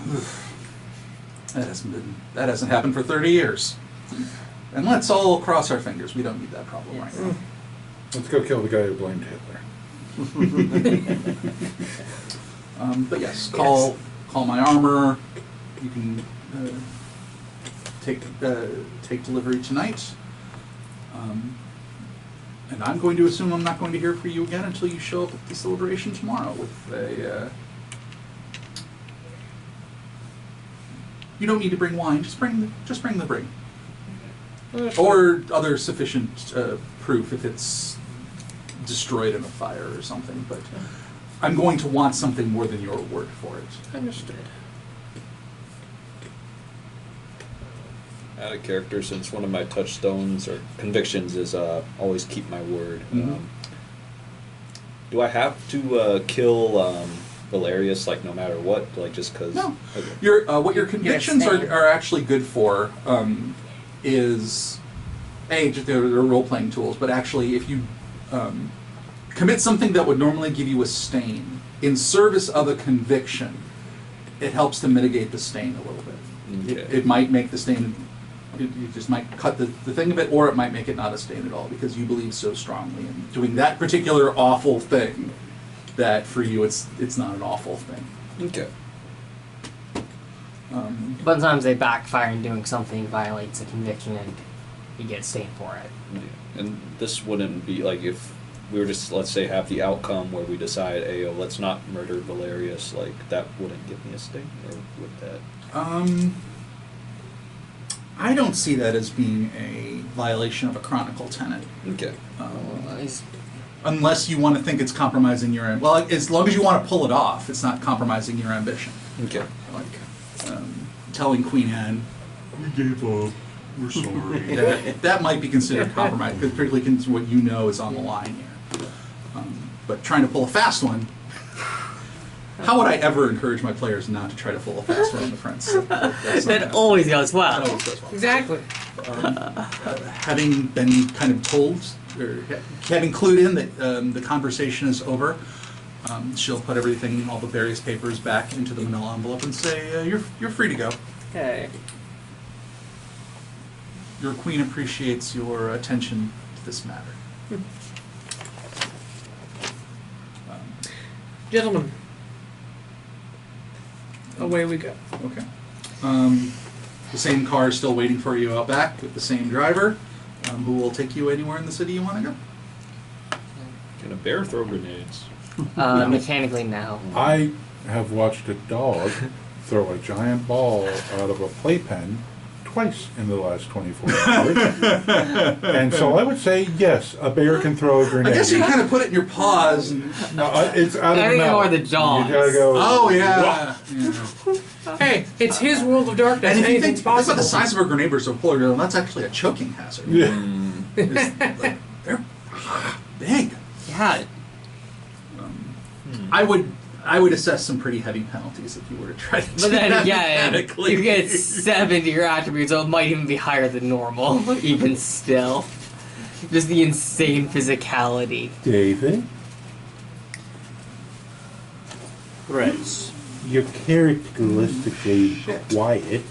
That hasn't happened for 30 years. And let's all cross our fingers. We don't need that problem right now. Let's go kill the guy who blamed Hitler. But yes, call my armor. You can take delivery tonight. And I'm going to assume I'm not going to hear from you again until you show up at the celebration tomorrow with a. You don't need to bring wine. Just bring the ring, or other sufficient proof if it's destroyed in a fire or something. But I'm going to want something more than your word for it. Understood. Out of character, since one of my touchstones or convictions is always keep my word. Mhm. Do I have to kill Valerius, like, no matter what? Like, just because? No. Okay. What your convictions are actually good for is, just they're role-playing tools, but actually if you commit something that would normally give you a stain in service of a conviction, it helps to mitigate the stain a little bit. Okay. It might make the stain, you just might cut the thing of it, or it might make it not a stain at all because you believe so strongly in doing that particular awful thing that for you it's not an awful thing. Okay. But sometimes they backfire and doing something violates a conviction and you get stained for it. Yeah. And this wouldn't be like if we were just, let's say, have the outcome where we decide, hey, let's not murder Valerius, like, that wouldn't give me a sting, or would that? I don't see that as being a violation of a chronicle tenet. Okay. Unless you want to think it's compromising your... Well, as long as you want to pull it off, it's not compromising your ambition. Okay. Like telling Queen Anne, we gave up, we're sorry. that might be considered compromise, particularly considering what you know is on the line here. But trying to pull a fast one... How would I ever encourage my players not to try to pull a fast one on the prince? That always goes well. That always goes well. Exactly. Having been kind of told, or having clued in that the conversation is over, she'll put everything, all the various papers, back into the manila envelope and say, "You're free to go. Okay. Your queen appreciates your attention to this matter." Gentlemen, away we go. Okay. The same car is still waiting for you out back with the same driver, who will take you anywhere in the city you want to go. Can a bear throw grenades? Mechanically, no. I have watched a dog throw a giant ball out of a playpen twice in the last 24 hours. And so I would say, yes, a bear can throw a grenade. I guess you kind of put it in your paws. And... No, it's out of I the think mouth. more the jaws. You gotta go. Oh, yeah. Hey, it's his world of darkness. And if you Anything's think about possible. the size of a grenade versus a polar bear, that's actually a choking hazard. Yeah. They're big. Yeah. I would assess some pretty heavy penalties if you were to try to do But then that again, mechanically. you get 7 to your attributes, so it might even be higher than normal, even still. Just the insane physicality. David, Prince. you're characteristically quiet.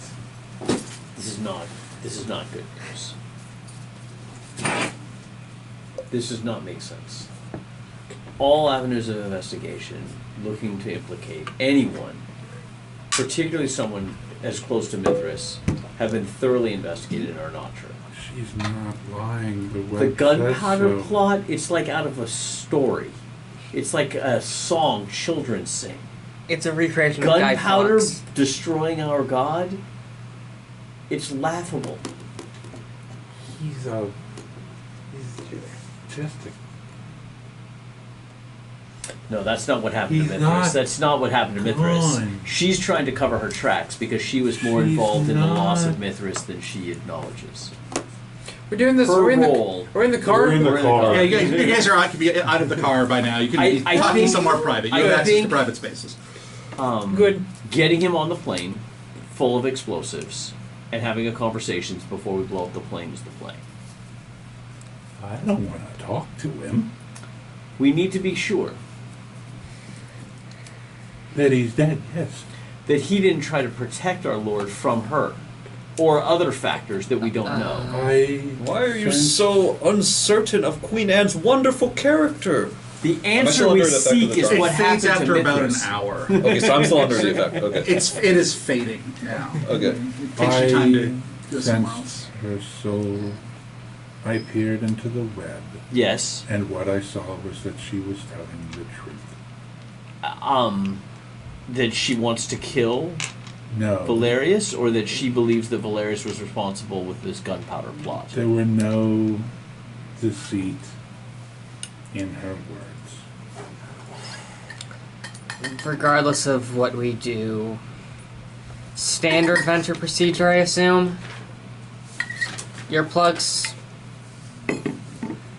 This is not good news. This does not make sense. All avenues of investigation looking to implicate anyone, particularly someone as close to Mithras, have been thoroughly investigated and are not true. She's not lying. The gunpowder plot, it's like out of a story. It's like a song children sing. It's a recreation of Guy Gunpowder Fawkes. destroying our god? It's laughable. He's just a... No, that's not what happened He's to Mithras. not That's not what happened to Mithras. gone. She's trying to cover her tracks because she was more She's involved in the loss of not. Mithras than she acknowledges. We're doing this. Her We're in role. the car. We're in the car. Yeah, you guys are out of the car by now. You can be I talking think- somewhere private. You I have access to think- private spaces. Good. Getting him on the plane full of explosives and having a conversation before we blow up the plane is the plan. I don't want to talk to him. We need to be sure That he's dead, yes. that he didn't try to protect our Lord from her or other factors that we don't know. Why are you so uncertain of Queen Anne's wonderful character? The still answer we under the effect of seek the is drug? what It fades happened after to about an Mithras. hour. Okay, so I'm still under the effect. Okay. It is fading now. Okay. It takes you time to go somewhere else. Sensed her soul. I peered into the web, Yes. and what I saw was that she was telling the truth. That she wants to kill No, Valerius, or that she believes that Valerius was responsible with this gunpowder plot? there were no deceit in her words. Regardless of what we do, standard venture procedure, I assume. Earplugs,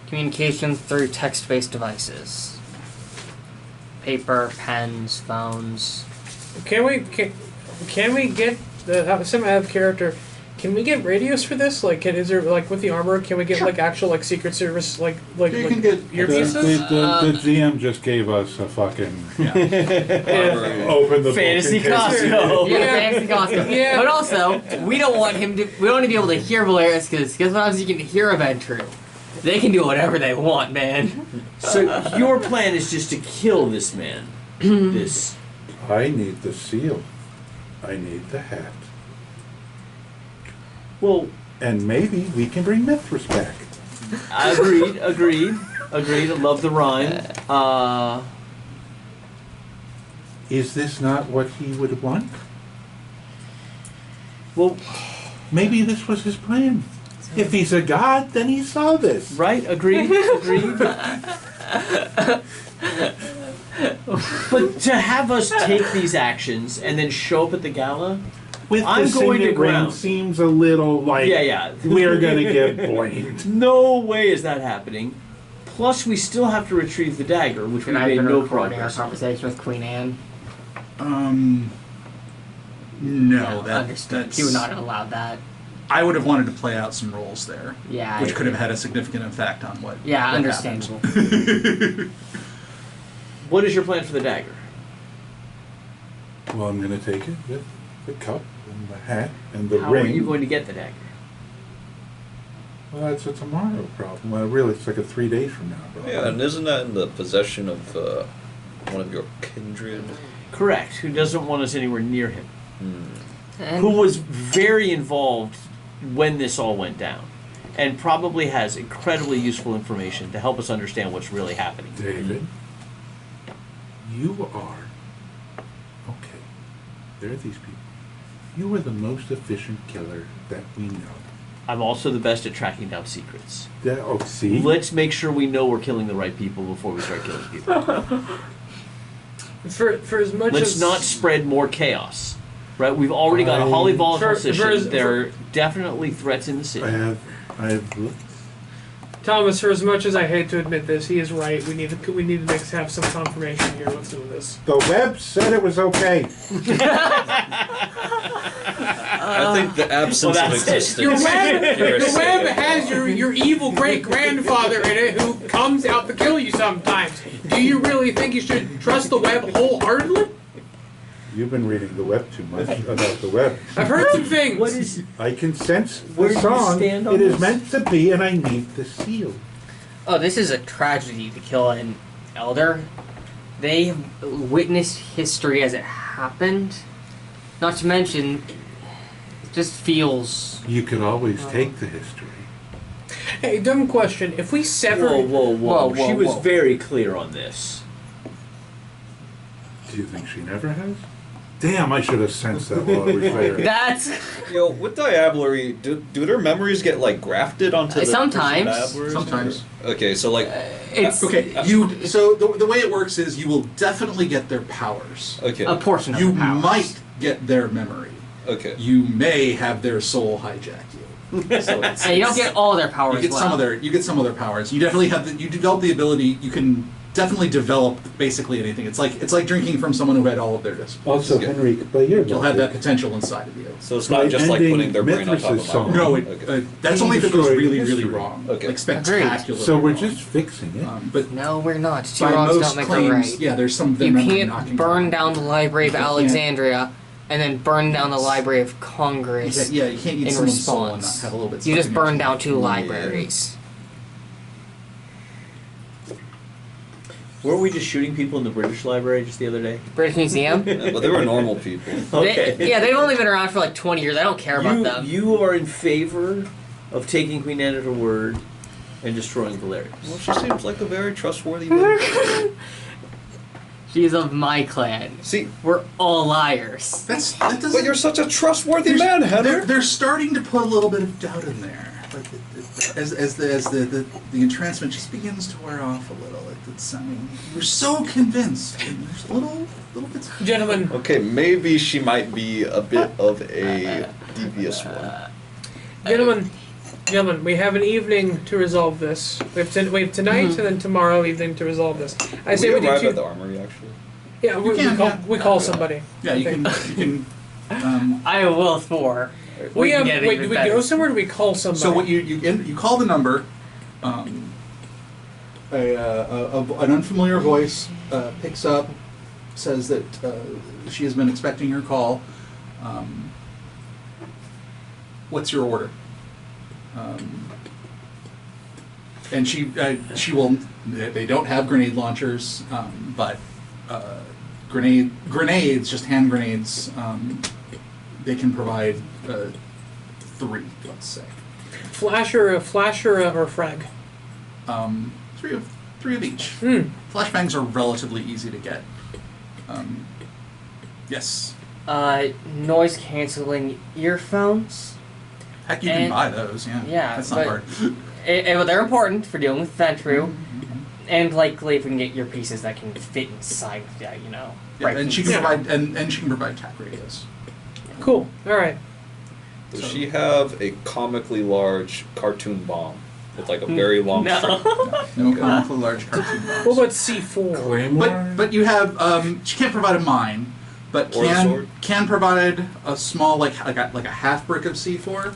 communication through text-based devices, paper, pens, phones. Can we get the some out of character? Can we get radios for this? Like, is there like with the armor? Can we get like actual like Secret Service like You can get earpieces? The GM just gave us a fucking open the Fantasy book in case- Costco. Yeah, fancy costume. Yeah. But also, we don't want him to. We don't want to be able to hear Valerius because guess what happens? You can hear a Ventru. They can do whatever they want, man. So your plan is just to kill this man. This. I need the seal. I need the hat. Well, And maybe we can bring Mithras back. agreed. I love the rhyme. Is this not what he would want? Well, Maybe this was his plan. If he's a god, then he saw this. right? Agreed. But to have us take these actions and then show up at the gala, With I'm the going to signet ring ground. seems a little like yeah. we're gonna get blamed. No way is that happening. Plus, we still have to retrieve the dagger, which we And I've made been no recording our progress on. conversation with Queen Anne. No, Understood. He would not have allowed that. I would have wanted to play out some roles there, Yeah. which could have had a significant effect on what. Yeah, what understandable. What is your plan for the dagger? Well, I'm gonna take it with the cup and the hat and the How ring. are you going to get the dagger? Well, that's a tomorrow problem. Well, really, it's like a 3 days from now problem. Yeah, and isn't that in the possession of one of your kindred? Correct. Who doesn't want us anywhere near him? And Who was very involved when this all went down, and probably has incredibly useful information to help us understand what's really happening. David, you are okay. There are these people. You are the most efficient killer that we know. I'm also the best at tracking down secrets. See? Let's make sure we know we're killing the right people before we start killing people. For as much Let's as not spread more chaos. Right? We've already got a highly volatile position. There are definitely threats in the city. I have looked. Thomas, for as much as I hate to admit this, he is right. We need to have some confirmation here. Let's do this. The web said it was okay. I think the absence of existence. Your web, You're the web saying. has your evil great grandfather in it who comes out to kill you sometimes. Do you really think you should trust the web wholeheartedly? You've been reading the web too much about the web. I've heard some things. What is? I can sense Where the do you song. stand on It is this? meant to be, and I need the seal. Oh, this is a tragedy to kill an elder. They have witnessed history as it happened. Not to mention, it just feels. You could always take the history. Hey, dumb question. If we sever... Whoa. She was whoa. very clear on this. Do you think she never has? Damn, I should have sensed that while I was there. That's Yo, with Diablerie, do their memories get like grafted onto the Sometimes. Diableries? Sometimes. Okay, so like it's Okay, so the way it works is you will definitely get their powers. okay, a portion of You the powers. might get their memory. okay. You may have their soul hijack you. So it's, And you don't get all their powers. you get some of their some of their powers. You definitely have you develop the ability. You can definitely develop basically anything. It's like drinking from someone who had all of their disciplines. Also, Yeah. Henry, by your You'll have that logic, potential inside of you. So it's not just like ending putting their brain on top of Mithras' my song. brain. No, Okay. that's only if it goes Destroyed really, really history. wrong. Okay. Like spectacular. So we're just fixing it. But No, we're not. Two by wrongs most don't make a claims, right. yeah, there's some of their You memory can't knocking burn around. down the Library of You can't- Alexandria and then burn down the Library of Congress Yeah, you can't eat in someone's soul and not response. have a little bit. You stuck just in your burn teeth. down two libraries. Weren't we just shooting people in the British Library just the other day? British Museum? Yeah, but they were normal people. Okay. Yeah, they've only been around for like 20 years. I don't care about them. You are in favor of taking Queen Anne at her word and destroying Valerius. Well, she seems like a very trustworthy woman. She's of my clan. See, We're all liars. That but doesn't. you're such a trustworthy man, Heather. They're starting to put a little bit of doubt in there. Like as the entrancement just begins to wear off a little. It's, I mean, you're so convinced. And there's little bits. Gentlemen, Okay, maybe she might be a bit of a devious one. Gentlemen, we have an evening to resolve this. We have tonight and then tomorrow evening to resolve this. I say we we do arrive two. at the armory, actually. Yeah, we can, call, yeah. we call somebody. Yeah, I you think. can. I have will 4. We can have. get it Wait, even do we better. go somewhere? Or do we call somebody? So what you call the number. An unfamiliar voice picks up, says that she has been expecting your call. What's your order? And she will. They don't have grenade launchers, but grenades, just hand grenades. They can provide 3, let's say. flasher, or frag. Three of each. Flashbangs are relatively easy to get. Yes. Noise canceling earphones. Heck, you can And- buy those. Yeah. yeah, That's not but- hard. Well, they're important for dealing with Ventru. And likely if we can get earpieces that can fit inside of that, Yeah, right and she things. can provide and she can provide tack radios. Cool. All right. Does she have a comically large cartoon bomb with like a very long string? No comically large cartoon bombs. What about C4? Claymore? But you have she can't provide a mine, but Or a sword. can provide a small like a half brick of C4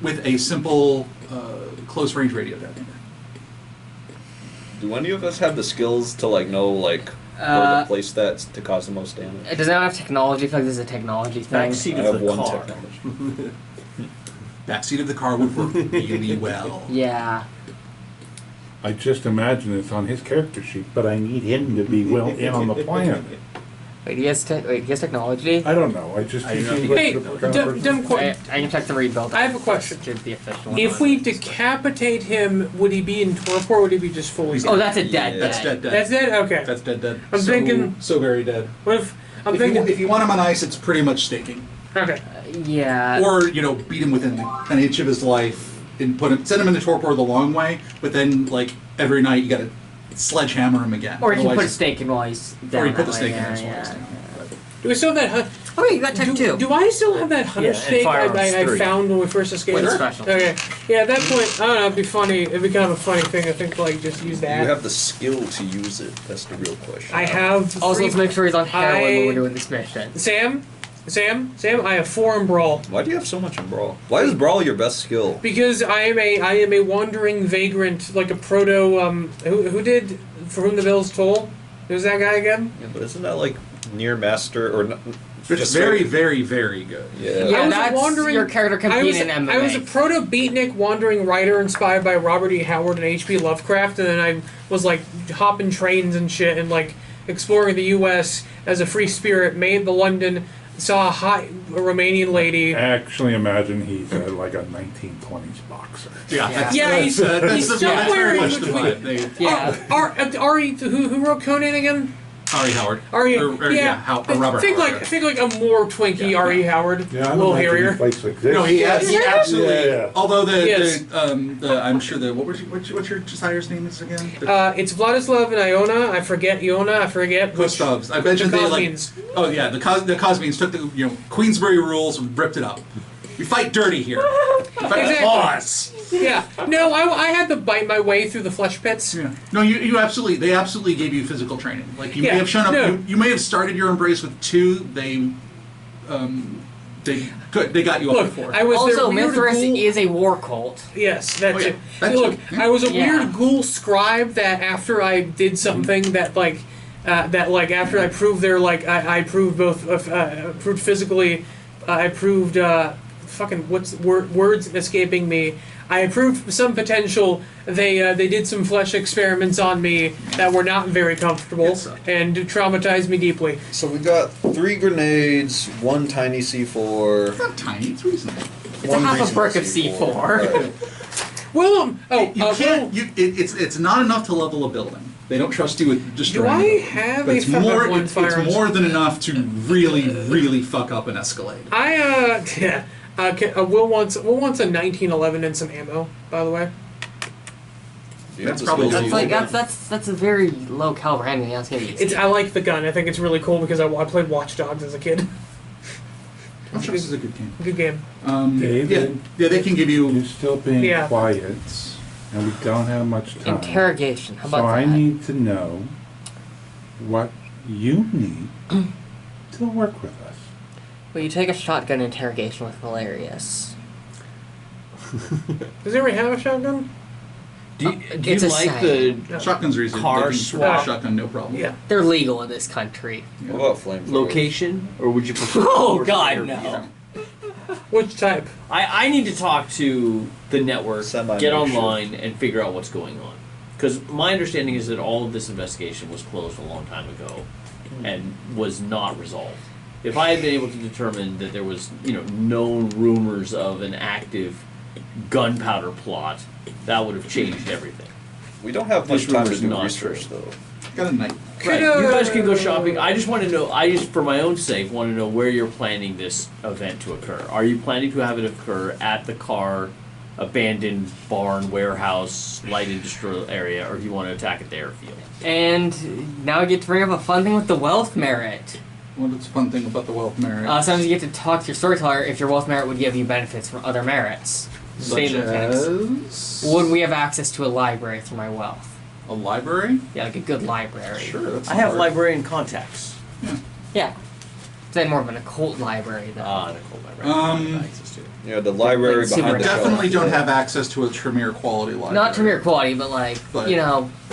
with a simple close range radio detonator. Do any of us have the skills to like know like where to place that to cause the most damage? It doesn't have technology. I feel like this is a technology thing. Backseat I of have the one car. technology. Backseat of the car would work really well. Yeah. I just imagine it's on his character sheet, but I need him to be well in on the plan. Wait, he has technology? I don't know. I just I know. think he's Hey, like the dumb I question. can check the rebuild. I have a question. Just the official one. If we decapitate him, would he be in torpor or would he be just fully dead? Oh, that's a dead. Yeah. That's dead. That's dead? Okay. That's dead. I'm thinking- so very dead. What if... I'm If you, thinking... if you want him on ice, it's pretty much staking. Okay. Yeah. Or beat him within an inch of his life and send him into torpor the long way. But then like every night you got to sledgehammer him again. Or you can put a Otherwise- stake in while he's down. Or you put that the way. stake in Yeah, his yeah. walls down. Do we still have that... Oh, you got tech too. Do I still have that hunter Yeah, and stake firearms I 3. found when we first escaped? Wait, special. Okay. Yeah, at that point, I don't know, it'd be funny. It'd be kind of a funny thing, I think, to like just use Do that. you have the skill to use it? That's the real question. I have... Also, three- let's make sure he's on heroin when I- we're doing this mission. Sam, I have 4 in Brawl. Why do you have so much in Brawl? Why is Brawl your best skill? Because I am a wandering vagrant, like a proto, who did For Whom the Bells Toll? Who's that guy again? Yeah, but isn't that like near master or It's very, very, very good. Yeah. Yeah, I was that's wandering- your character competing in MMA. I was a proto-beatnik wandering writer inspired by Robert E. Howard and H.P. Lovecraft, and then I was like hopping trains and shit and like exploring the U.S. as a free spirit, made the London, saw a Romanian lady. Actually, imagine he's like a 1920s boxer. Yeah, Yeah, he's somewhere very in much the between. vibe. Yeah. Who wrote Conan again? Ari Howard. R.E. Or Robert think Howard. like a more twinky R.E. Howard, Yeah, I a little don't imagine hairier. he fights like this. No, he absolutely. Yeah. Although Yes. I'm sure what's your sire's name is again? It's Vladislav and Iona. I forget Iona. I forget which. Gustavs. I mentioned the they like. Cosmines. Oh yeah, the Cosmines took the Queensberry rules and ripped it up. We fight dirty here. We fight Exactly. claws. Yeah. No, I had to bite my way through the flesh pits. Yeah. No, you absolutely. They absolutely gave you physical training. Like you Yeah, may have shown up. no. You may have started your embrace with 2. They got you up Look, to 4. I was Also, their weird Mithras ghoul. is a war cult. Yes, that Oh, yeah. too. That Look, too. Yeah. I was a Yeah. weird ghoul scribe that after I did something that after I proved their I proved both proved physically, I proved fucking words escaping me. I proved some potential. They did some flesh experiments on me that were not very comfortable Yes, sir. and traumatized me deeply. So we got 3 grenades, 1 tiny C4. It's not tiny. It's reasonable. It's a half a brick of C4. Right. Well, You can't. It's not enough to level a building. They don't trust you with do destroying. I a building. have But a it's more. one It's firearms? more than enough to really, really fuck up an Escalade. Yeah. Will wants a 1911 and some ammo. By the way. That's probably Skills That's you Like got. that's a very low caliber anything else gonna be. I like the gun. I think it's really cool because I played Watch Dogs as a kid. I'm sure this is a good game. Good game. David, Yeah, they can give you're you. still being Yeah. quiet, and we don't have much time. Interrogation. How So about I that? need to know what you need to work with us. Will you take a shotgun interrogation with Valerius? Does anybody have a shotgun? Do you It's a like saying. the Shotguns are easy. Car They can swap. shotgun, no problem. Yeah. They're legal in this country. What about flamethrowers? location, or would you prefer? Oh, or- God, or- no. Which type? I need to talk to the network, Semi-makeshift. get online, and figure out what's going on. Because my understanding is that all of this investigation was closed a long time ago, and was not resolved. If I had been able to determine that there was, known rumors of an active gunpowder plot, that would have changed everything. We don't have This much time to rumor's do not research, true. though. Got a knife. Right. You guys can go shopping. I just want to know. For my own sake, want to know where you're planning this event to occur. Are you planning to have it occur at the car, abandoned barn, warehouse, light industrial area, or do you want to attack at the airfield? And now I get to bring up a fun thing with the wealth merit. What's the fun thing about the wealth merit? Sometimes you get to talk to your storyteller if your wealth merit would give you benefits from other merits. Such Statement mechanics. as Would we have access to a library through my wealth? a library? Yeah, like a good library. Sure. That's I have hard. librarian contacts. Yeah. Then more of an occult library though. Nicole, librarian. Um, I have access to. Yeah, the library Like behind the shelf. Definitely don't have access to a Tremere quality library. Not Tremere quality, but like, But-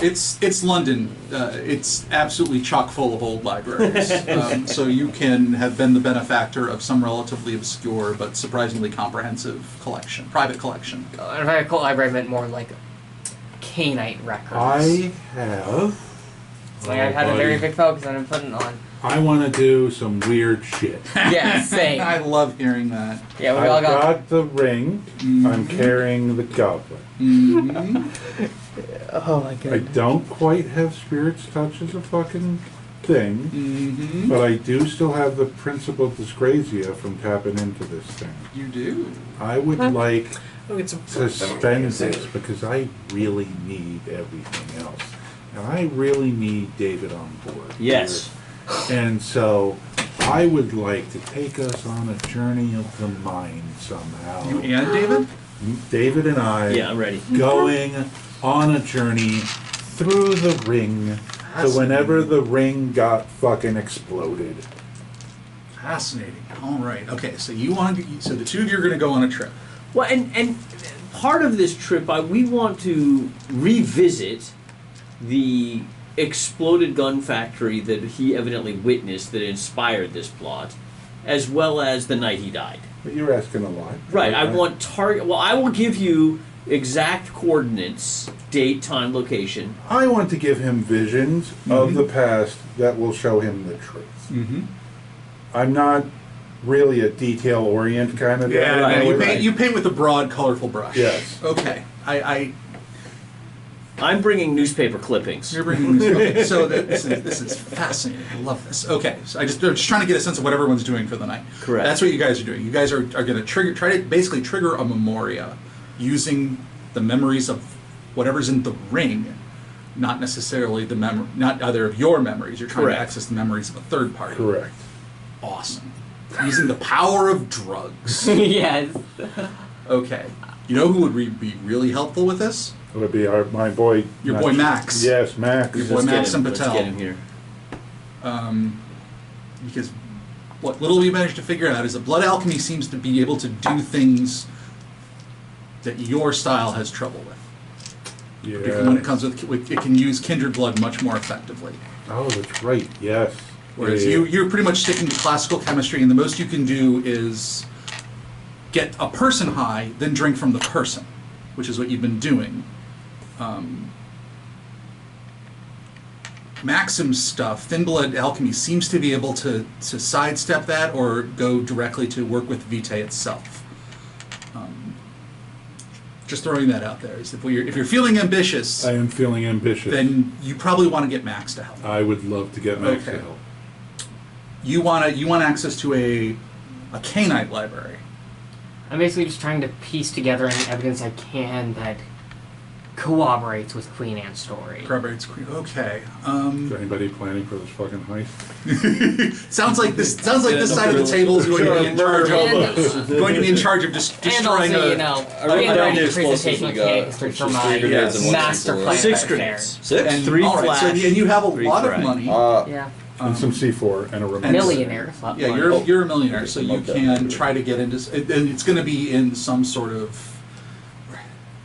It's London. It's absolutely chock full of old libraries. So you can have been the benefactor of some relatively obscure but surprisingly comprehensive collection, private collection. if I had a occult library, I meant more like Canaanite records. I have. Like I had a very big focus on putting on. I want to do some weird shit. Yeah, same. I love hearing that. Yeah, we all I've got. got the ring. I'm carrying the goblet. Oh my I don't quite have Spirit's Touch as a fucking thing, but I do still have the Principal Dysgracia from tapping into this thing. You do. I would like I'll get some. to spend this because I really need everything else. And I really need David on board. Yes. And so I would like to take us on a journey of the mind somehow. You and David? David and I Yeah, I'm ready. going on a journey through the ring to whenever the ring got fucking exploded. Fascinating. All right. Okay. So you want to? So the two of you are going to go on a trip. Well, and part of this trip, we want to revisit the exploded gun factory that he evidently witnessed that inspired this plot, as well as the night he died. But you're asking a lot. Right, I want target. Well, I will give you exact coordinates, date, time, location. I want to give him visions of the past that will show him the truth. Mm-hmm. I'm not really a detail-oriented kind of guy. Yeah, you paint with a broad, colorful brush. Yes. Okay. I'm bringing newspaper clippings. You're bringing this. Okay, so this is fascinating. I love this. Okay, so I'm just trying to get a sense of what everyone's doing for the night. Correct. That's what you guys are doing. You guys are going to try to basically trigger a memoria using the memories of whatever's in the ring, not necessarily not either of your memories. You're trying Correct. to access the memories of a third party. Correct. Awesome. Using the power of drugs. Yes. Okay. You know who would be really helpful with this? It'll be my boy. Your boy Max. Yes, Max. Your boy Let's get Max him. and Let's Patel. get him here. Because what little we managed to figure out is that blood alchemy seems to be able to do things that your style has trouble with. Yeah. When it comes with it can use kindred blood much more effectively. Oh, that's right. Yes. Whereas Yeah. you're pretty much sticking to classical chemistry, and the most you can do is get a person high, then drink from the person, which is what you've been doing. Maxim's stuff, Thin Blood Alchemy, seems to be able to sidestep that or go directly to work with Vitae itself. Just throwing that out there. Is if you're feeling ambitious, I am feeling ambitious. then you probably want to get Max to help. I would love to get Max Okay. to help. You want access to a Canite library. I'm basically just trying to piece together any evidence I can that corroborates with Queen Anne's story. Corroborates Queen. Okay. Is anybody planning for this fucking heist? Sounds like this side of the table is going to be in charge of just And also, destroying a. getting ready to presentation history for my master plan. 6 right there. grenades. 6? And, 3 all right, flash. so, and you have a 3 lot of frag. money. Yeah. And some C4 and a remote. Millionaire. Yeah, you're a millionaire, so you can try to get into. And it's going to be in some sort of.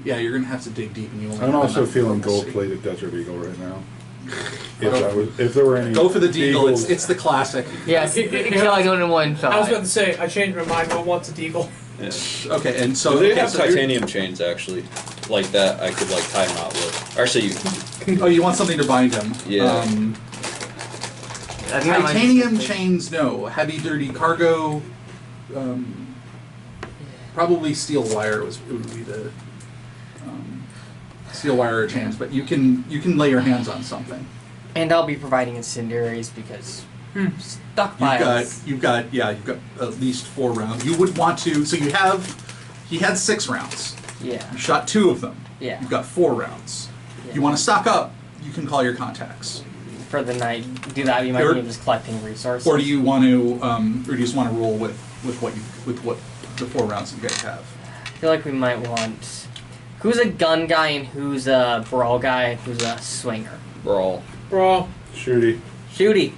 Yeah, you're going to have to dig deep, and you only. I'm have also enough feeling diplomacy. gold-plated Desert Eagle right now. If there were any, Go for the Deagle. Eagles- It's the classic. Yes, kill I don't in one shot. I was about to say, I changed my mind, but what's a deagle? Okay, and so they okay, have so you're- titanium chains actually, like that. I could like tie them out with. Actually, you. Oh, you want something to bind him? Yeah. That's how I- Titanium chains, no. Heavy duty cargo. Probably steel wire would be the steel wire or chains, but you can lay your hands on something. And I'll be providing incendiaries because stockpiles. You've got at least 4 rounds. You would want to. So he had 6 rounds. Yeah. You shot 2 of them. Yeah. You've got 4 rounds. Yeah. You want to stock up. You can call your contacts. For the night, do that. You might Or- be just collecting resources. Or do you want to, or do you just want to roll with what the 4 rounds you guys have? I feel like we might want. Who's a gun guy and who's a brawl guy and who's a swinger? Brawl. Bro, Shooty. Shooty.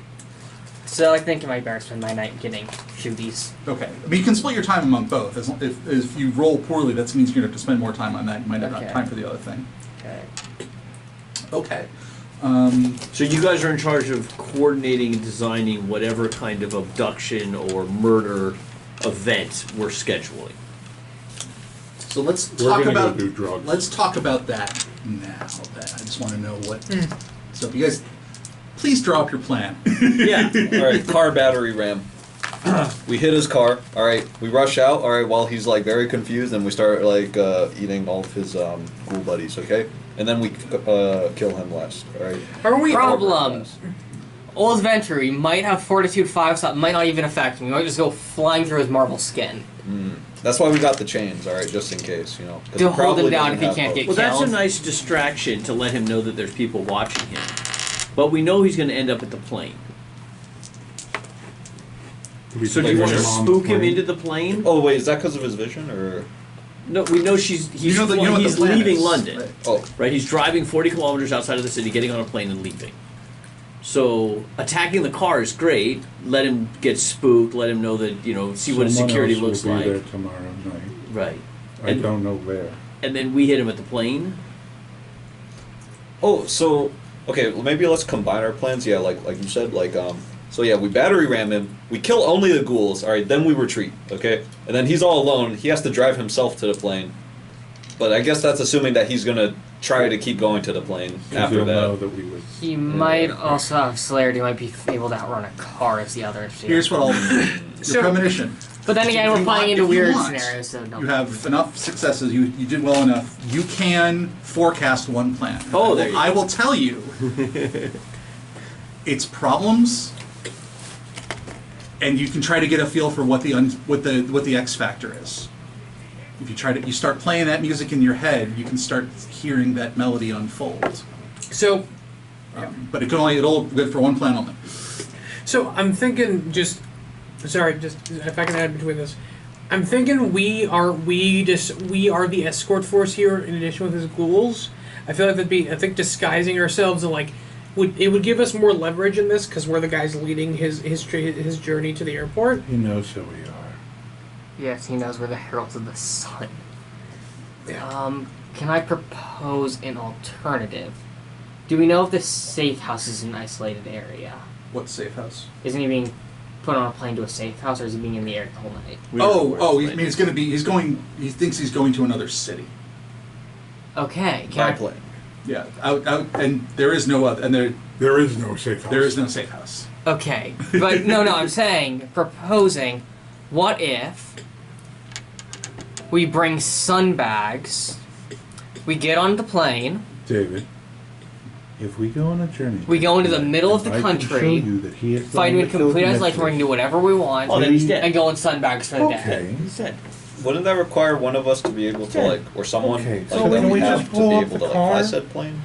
So I think I might better spend my night getting shooties. Okay. I mean, you can split your time among both. If you roll poorly, that means you're going to have to spend more time on that. You might not Okay. have time for the other thing. Okay. Okay. So you guys are in charge of coordinating and designing whatever kind of abduction or murder event we're scheduling. So let's We're talk gonna about go do drugs. let's talk about that now. I just want to know what. So you guys, please draw up your plan. Yeah. All right, car battery ram. We hit his car. All right, we rush out. All right, while he's like very confused, and we start like eating all of his ghoul buddies. Okay, and then we kill him last. All right. are we? Problems. Old adventure, he might have Fortitude 5, so it might not even affect him. He might just go flying through his marble skin. That's why we got the chains. All right, just in case, you know. 'cause To he hold probably him down doesn't if he have can't hope. get Well, that's a killed. nice distraction to let him know that there's people watching him. But we know he's going to end up at the plane. So do you want to spook him into the plane? Oh wait, is that because of his vision or? No, we know he's You know what he's the plan leaving is, London. right? Oh, Right, he's driving 40 kilometers outside of the city, getting on a plane and leaving. So attacking the car is great. Let him get spooked. Let him know that see what his Someone security else looks will be there like. tomorrow night. Right, I don't know where. and then we hit him at the plane. oh, so Okay, well, maybe let's combine our plans. Yeah, like you said, so yeah, we battery ram him. We kill only the ghouls. All right, then we retreat. Okay, and then he's all alone. He has to drive himself to the plane. But I guess that's assuming that he's gonna try to keep going to the plane after You'll that. know that we would. He might also have celerity. Might be able to outrun a car as the other. Here's what I'll. Your premonition. But then again, If we're you playing want- into if you weird want, scenarios, so no. You have enough successes. You did well enough. You can forecast one plan. Oh, there you I go. will tell you. Its problems, and you can try to get a feel for what the X factor is. If you start playing that music in your head, you can start hearing that melody unfold. So, But it'll good for one plan only. so I'm thinking sorry, just if I can add between this. I'm thinking we are the escort force here in addition with his ghouls. I feel like I think disguising ourselves and would give us more leverage in this because we're the guys leading his journey to the airport. He knows who we are. Yes, he knows we're the heralds of the sun. Yeah. Can I propose an alternative? Do we know if this safe house is an isolated area? What safe house? Isn't he being put on a plane to a safe house, or is he being in the air the whole night? He thinks he's going to another city. Okay. By plane. Yeah, out, and there is no other, and There is no safe house. there is no safe house. Okay, but no, I'm saying, proposing, what if we bring sunbags, we get on the plane, David, if we go on a journey, we go into the middle of the I can show country, you that he is fight him in complete isolation, we can do whatever we want, Oh, then he's dead. and go in sunbags for the day. Okay. He said. Wouldn't that require one of us to be able to or someone Okay, that so can we have just to blow be up able the to car? fly said plane?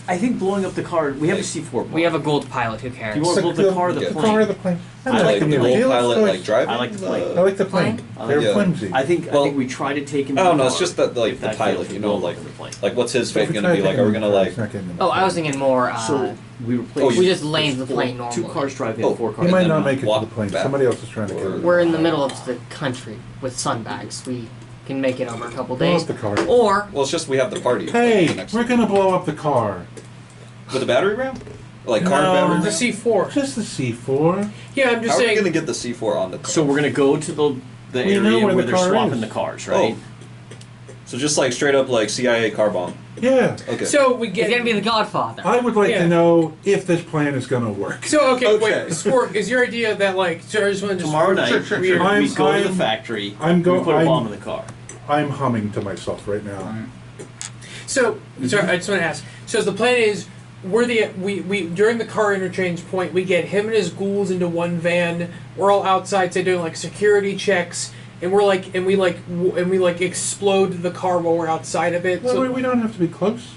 I think blowing up the car. We have a C4 bomb. We have a gold pilot, who cares? Do you want to blow up the car or the Yeah. The plane? car or the plane? I like the Can plane. you pilot driving? I like the plane. I like the plane. I They're like the- flimsy. I think we try to take him. I to don't the know. It's car. just that If the that pilot, fails, we you know, blow like up the plane. what's his If fate we gonna try be like? taking Are we gonna the car, like? it's not getting them. Oh, I was thinking more, So we replace. we just land the four- plane Two normally. cars drive in, Oh. four He cars. might then not make it to walk the plane. back. Somebody else is trying to kill him. We're in the middle of the country with sunbags. We can make it over a couple Blow days. up the car. Or, Well, it's just we have the party. Hey, next we're gonna blow up the car. with the battery ram, like car No. battery The ram. C4. Just the C4. Yeah, I'm just How are we saying. gonna get the C4 on the car? So we're gonna go to the We know area where where the they're car swapping is. the cars, right? So just like straight up like CIA car bomb. Yeah. Okay. So we it's get. gonna be the Godfather. I would like Yeah. to know if this plan is gonna work. So okay, Okay. wait, Spork, is your idea that so I just want to Tomorrow night, sure. we go to the I'm- factory. I'm we go- put a I'm- bomb in the car. I'm humming to myself right now. So sorry, I just want to ask. So the plan is we during the car interchange point we get him and his ghouls into one van. We're all outside, say doing like security checks, and we explode the car while we're outside of it. Well, So, we don't have to be close.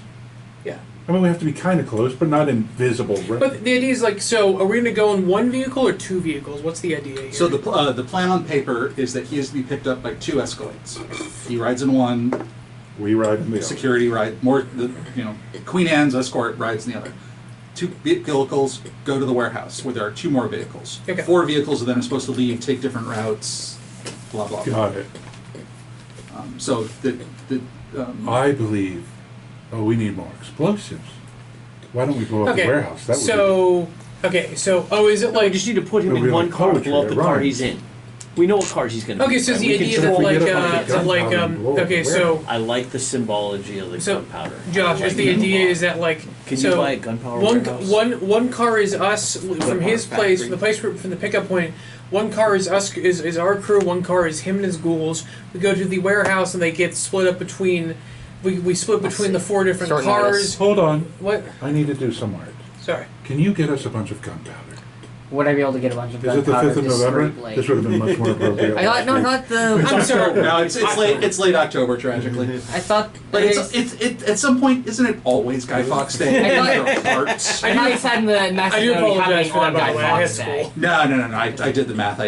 yeah. I mean, we have to be kind of close, but not invisible. But the idea is so are we going to go in one vehicle or two vehicles? What's the idea here? So the plan on paper is that he is to be picked up by two Escalades. He rides in one. we ride in the other. Security ride Queen Anne's escort rides in the other. Two vehicles go to the warehouse where there are two more vehicles. Okay. 4 vehicles then are supposed to leave, take different routes. Blah blah. blah. Got it. So I believe. Oh, we need more explosives. Why don't we blow up okay. the warehouse? That would Is it We like just need to put him It'll be in one like car, poetry, blow up the it car rhymes. he's in. We know what cars he's going to okay? be. So right? the We can idea just- that if we get a bunch of gunpowder and blow up okay, the so I like the symbology of the So, gunpowder. Josh, is the idea is that Can so you buy a gunpowder one warehouse? one car is us from his place, factory. from the place from the pickup point. One car is us is our crew. One car is him and his ghouls. We go to the warehouse and they get split up between. We split between the 4 different Short cars. notice. Hold on. What? I need to do some art. Sorry. Can you get us a bunch of gunpowder? Would I be able to get a bunch of Is it the gunpowder 5th of November? discreetly? This would have been much more appropriate. I thought no, not the. I'm sorry. no, it's late. It's late October, tragically. I thought. But it's at some point, isn't it always Guy Fawkes Day? I There are hearts. I thought it said in the I message do note apologize happening for that, on by Guy the way. I had Fawkes Day. school. No. I did the math.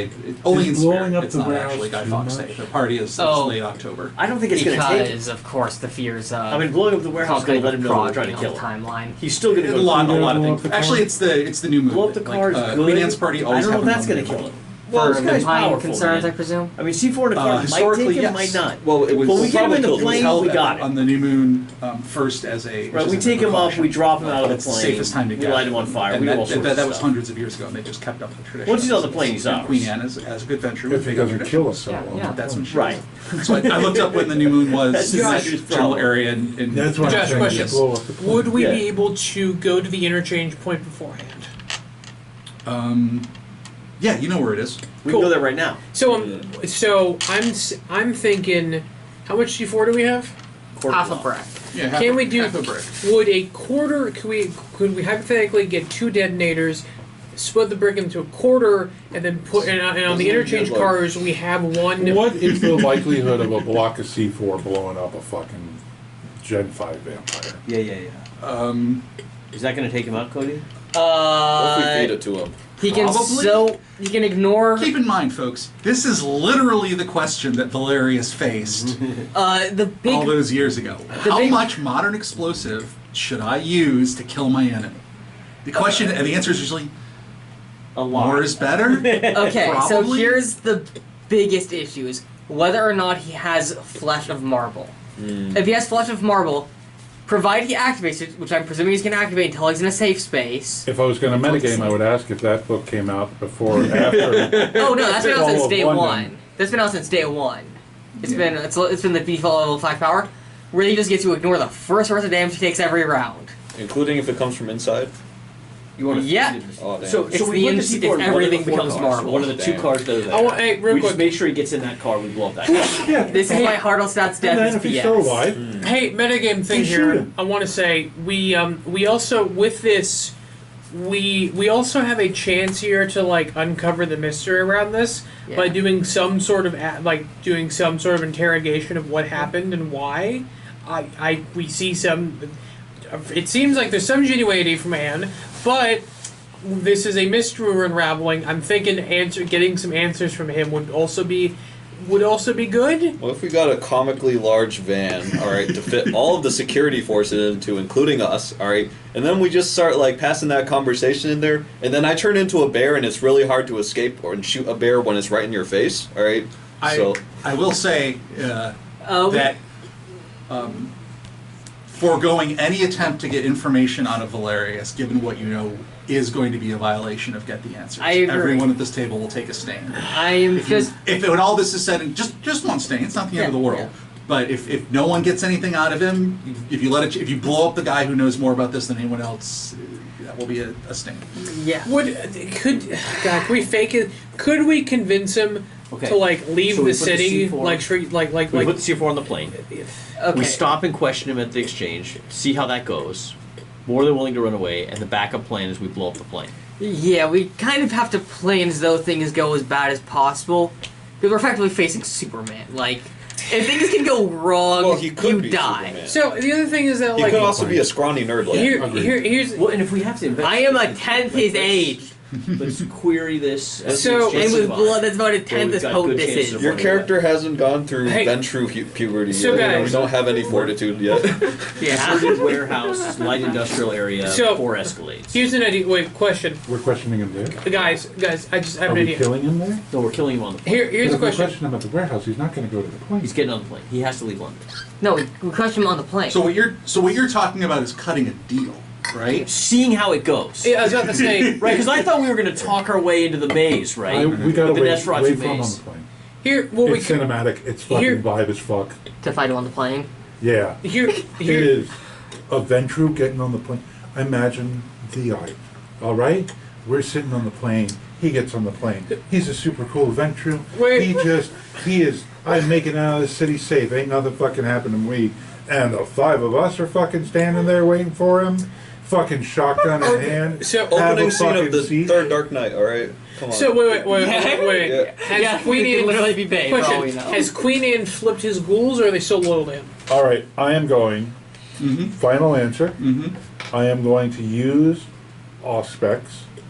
Only in Is blowing spirit. up It's the not warehouse actually Guy too Fawkes much? Day. The party is Oh. late October. I don't think it's going to take it. Because of course the fears of. I mean, blowing up the warehouse is going to let him know we're trying to kill him. Timeline. He's still going to A go lot through of blow up things. the car? Actually, it's the new movement. Blow up the car is good. Queen Anne's party always I don't know if happens that's on going to Monday. kill him. Well, For this guy's mine powerful, concerns, man. I presume. I mean, C4 in the car might historically, take him, yes. might not. Well, it was. Well, we get him in the probably plane, held we got on it. the new moon first as a Right, we just as a take him up, precaution. we drop him out of the That's plane. the safest time to we get light him on fire. And we do all that, sorts that, of that was stuff. hundreds of years ago, and they just kept up the tradition. Once he's on the plane, he's ours. Queen Anne, as a good venture, If he doesn't kill us, so Yeah, well. yeah. That's when she Right. So I looked up when the new moon was That's in that Josh's general problem. area. And That's what I'm Josh, saying. question. Just blow up the plane. Would we Yeah. be able to go to the interchange point beforehand? yeah, you know where it is. We Cool. can go there right now. So I'm thinking, how much C4 do we have? Half a brick. Yeah, Can we do? half a brick. Would a quarter? Could we hypothetically get 2 detonators, split the brick into a quarter, and then put? And on the Doesn't it interchange get, like- cars, we have one. What is the likelihood of a block of C4 blowing up a fucking Gen 5 vampire? Yeah. Is that going to take him out, Cody? What if we feed it to him? He can Probably. he can ignore Keep in mind, folks, this is literally the question that Valerius faced the big all those years ago. How big- much modern explosive should I use to kill my enemy? The question, and the answer is usually A lot. more is better. Okay, so Probably. here's the biggest issue is whether or not he has Flesh of Marble. If he has Flesh of Marble, provided he activates it, which I'm presuming he's going to activate until he's in a safe space. If I was going to metagame, I would ask if that book came out before or after. Oh no, that's been out Fall since of day London. one. That's been out since day one. It's been the default level of Flash Power, where he just gets to ignore the first worth of damage he takes every round. Including if it comes from inside? You want to Yeah. Oh, damn. So It's we the put ins- C4 if in one of the everything 4 becomes cars. marble. One of the 2 Damn. cars that are there. I want, hey, real we quick. just make sure he gets in that car. We blow up that car. Yeah, This is why Hardelstadt's and death then is if he's BS. still alive, Hey, metagame thing You shoot here. him. I want to say we also with this we also have a chance here to like uncover the mystery around this by Yeah. doing some sort of doing some sort of interrogation of what happened and why. We see some. It seems like there's some genuinity from Anne, but this is a mystery we're unraveling. I'm thinking getting some answers from him would also be good. What if we got a comically large van, all right, to fit all of the security forces into, including us, all right, and then we just start like passing that conversation in there, and then I turn into a bear, and it's really hard to escape or shoot a bear when it's right in your face, all right. I will say that foregoing any attempt to get information out of Valerius, given what you know, is going to be a violation of Get the Answers. I agree. Everyone at this table will take a stand. I am just. If when all this is said, and just one stand, it's not the end of the world. Yeah. But if no one gets anything out of him, if you blow up the guy who knows more about this than anyone else, that will be a stain. Yeah. Can we fake it? Could we convince him to like leave So we the put the city, C4 like We put the C4 on the plane. Okay. We stop and question him at the exchange, see how that goes. More than willing to run away, and the backup plan is we blow up the plane. Yeah, we kind of have to plan as though things go as bad as possible. Because we're effectively facing Superman. Like, if things can go wrong, Well, he could you be die. Superman. So the other thing is that He like could also be a scrawny nerd like here's Well, and if we have to invest, I am a tenth his age. let's query this. As So- the And exchange with survives. blood that's about a Where tenth we've as got potent good this chances is. of Your running character away. hasn't gone through Hey. ventru puberty So yet. guys- We don't have any fortitude yet. Yeah. Deserted warehouse, light industrial area, So- 4 Escalades. Here's an idea. Wait, question, we're questioning him there. guys. I just have Are an we idea. killing him there? No, we're killing him on the plane. Here's Because a if we question. question him at the warehouse, he's not going to go to the plane. He's getting on the plane. He has to leave London. No, we crushed him on the plane. So what you're talking about is cutting a deal, right? Seeing how it goes. Yeah, I was about to say. Right, because I thought we were going to talk our way into the maze, right? We got to The wait Nesferatu from on maze. the plane. Here, what we It's could. cinematic. It's fucking Here- vibe as fuck. To fight him on the plane. Yeah. Here, It here. is. A Ventru getting on the plane. Imagine the art. All right? We're sitting on the plane. He gets on the plane. He's a super cool Ventru. Wait. He is, I'm making it out of the city safe. Ain't nothing fucking happening to me. And the 5 of us are fucking standing there waiting for him. Fucking shotgun in hand. So- have Opening a scene of fucking the seat. third Dark Knight. All right, come on. So wait. Yeah. Has Yeah, Queen it could Anne literally be Babe, for all we know. Has Queen Anne flipped his ghouls, or are they still loyal to him? All right, I am going. Final answer. I am going to use Auspex,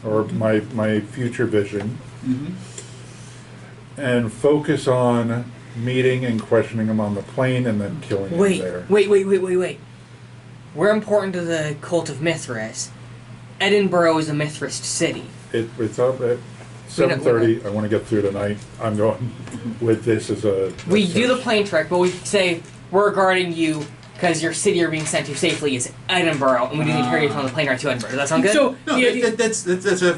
or my future vision, and focus on meeting and questioning him on the plane and then killing him there. Wait. We're important to the cult of Mithras. Edinburgh is a Mithrist city. It's up. 7:30. I want to get through tonight. I'm going with this as a. We do the plane trek, but we say we're guarding you because your city you're being sent to safely is Edinburgh, and we do the interrogation on the plane ride to Edinburgh. Does that sound good? So No, that's a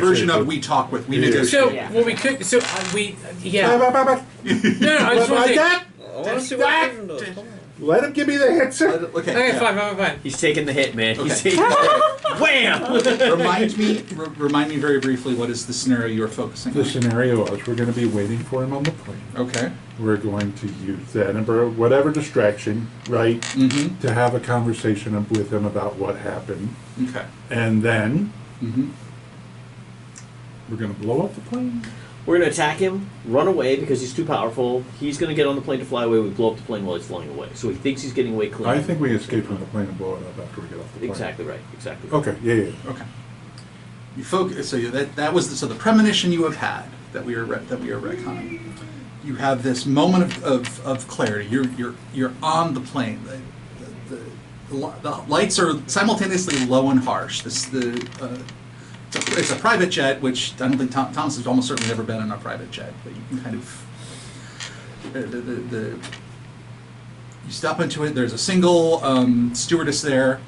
version of we talk with, we negotiate. So Yeah. what we could, so we, yeah. No, I just want to say. I want to see what Vision does. Come on. Let him give me the hit, sir. Okay, Okay, yeah. fine. He's taking the hit, man. He's Okay. taking the hit. Wham! Remind me very briefly, what is the scenario you are focusing The on? scenario is we're going to be waiting for him on the plane. Okay. We're going to use the Edinburgh, whatever distraction, right, Mm-hmm. to have a conversation with him about what happened. Okay. And then Mm-hmm. we're going to blow up the plane. We're going to attack him, run away because he's too powerful. He's going to get on the plane to fly away. We blow up the plane while he's flying away. So he thinks he's getting away clean. I think we escape from the plane and blow it up after we get off the plane. Exactly right. Exactly right. Okay, yeah. Okay. You focus. So that was the premonition you have had that we are retconning. You have this moment of clarity. You're on the plane. The lights are simultaneously low and harsh. It's a private jet, which I don't think Thomas has almost certainly never been in a private jet, but you can kind of you step into it. There's a single stewardess there.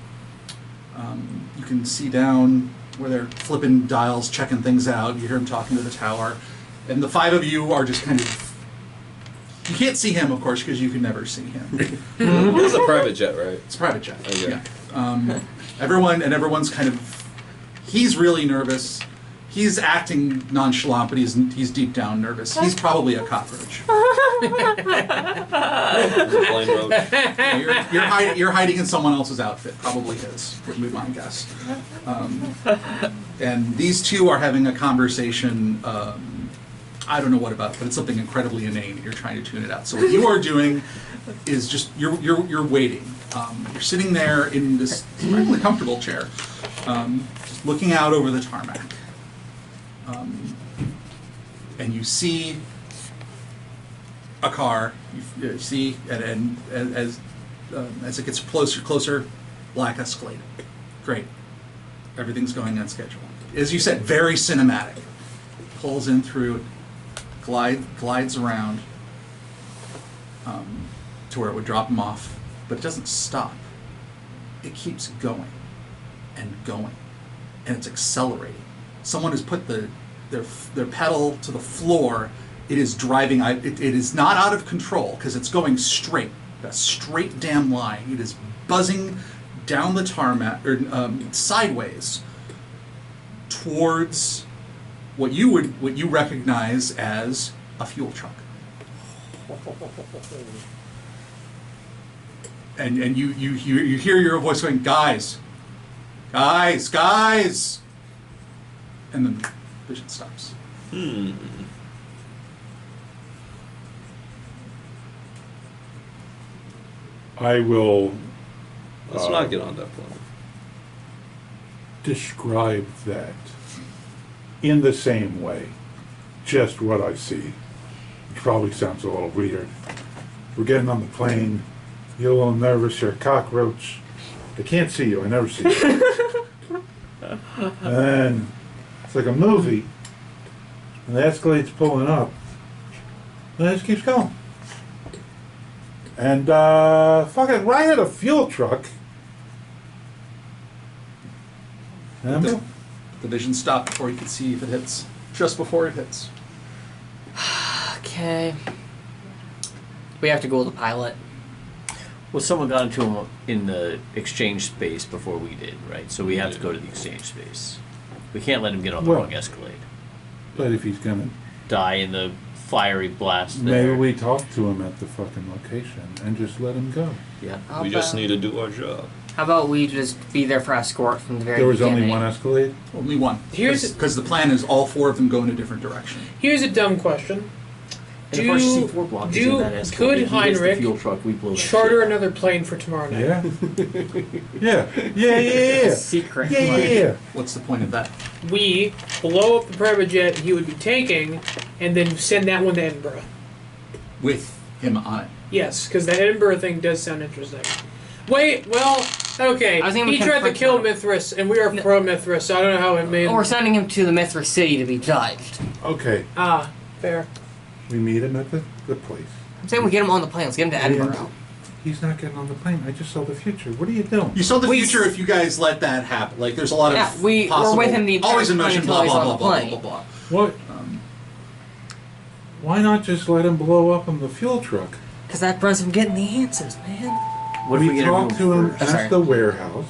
You can see down where they're flipping dials, checking things out. You hear him talking to the tower, and the five of you are just kind of. You can't see him, of course, because you can never see him. It's a private jet, right? It's a private jet. Okay. Yeah. Everyone's kind of. He's really nervous. He's acting nonchalant, but he's deep down nervous. He's probably a cockroach. Plane road. You're hiding in someone else's outfit. Probably his, would be my guess. And these two are having a conversation. I don't know what about, but it's something incredibly inane. You're trying to tune it out. So what you are doing is just you're waiting. You're sitting there in this really comfortable chair, just looking out over the tarmac, and you see a car. You see, and as it gets closer, black Escalade. Great, everything's going on schedule. As you said, very cinematic. Pulls in through it, glides around to where it would drop him off, but it doesn't stop. It keeps going and going, and it's accelerating. Someone has put their pedal to the floor. It is driving. It is not out of control because it's going straight, a straight damn line. It is buzzing down the tarmac or sideways towards what you recognize as a fuel truck. And you hear your voice going, guys, and then the vision stops. I will Let's not get on that plane. describe that in the same way. Just what I see. It probably sounds a little weird. We're getting on the plane. You're a little nervous. You're a cockroach. I can't see you. I never see you. And then it's like a movie. And the Escalade's pulling up. And it just keeps going. And fucking right at a fuel truck. Remember? The vision stopped before you could see if it hits. Just before it hits. Okay. We have to go with the pilot. Well, someone got into him in the exchange space before we did, right? So we have to go to the exchange space. We can't let him get on the Well- wrong Escalade. But if he's gonna, Die in the fiery blast there. maybe we talk to him at the fucking location and just let him go. Yeah. How We just about- need to do our job. How about we just be there for escort from the very There was beginning? only one Escalade? Only one. Here's- Because the plan is all four of them go in a different direction. Here's a dumb question. And if our C4 block is in that Escalade, could if he gets the Heinrich fuel truck, we blow that charter shit up. another plane for tomorrow night? Yeah. Yeah. Secret. Yeah. What's the point of that? We blow up the private jet he would be taking, and then send that one to Edinburgh. With him on it. Yes, because the Edinburgh thing does sound interesting. Wait, well, Okay, I was thinking he we tried to confront kill him. Mithras, and we are pro Mithras, so I don't know how it made. Or we're sending him to the Mithras City to be judged. Okay, Ah, fair. we meet him at the place. I'm saying we get him on the plane. Let's get him to Edinburgh. He's not getting on the plane. I just saw the future. What are you doing? You saw the We- future if you guys let that happen. Like, there's a lot Yeah, of we're possible, with him the entire always in time motion, until blah, he's blah, on blah, the blah, blah, plane. blah, blah. What? Why not just let him blow up on the fuel truck? Because that prevents him getting the answers, man. What if we get talk to him first? at Sorry. the warehouse,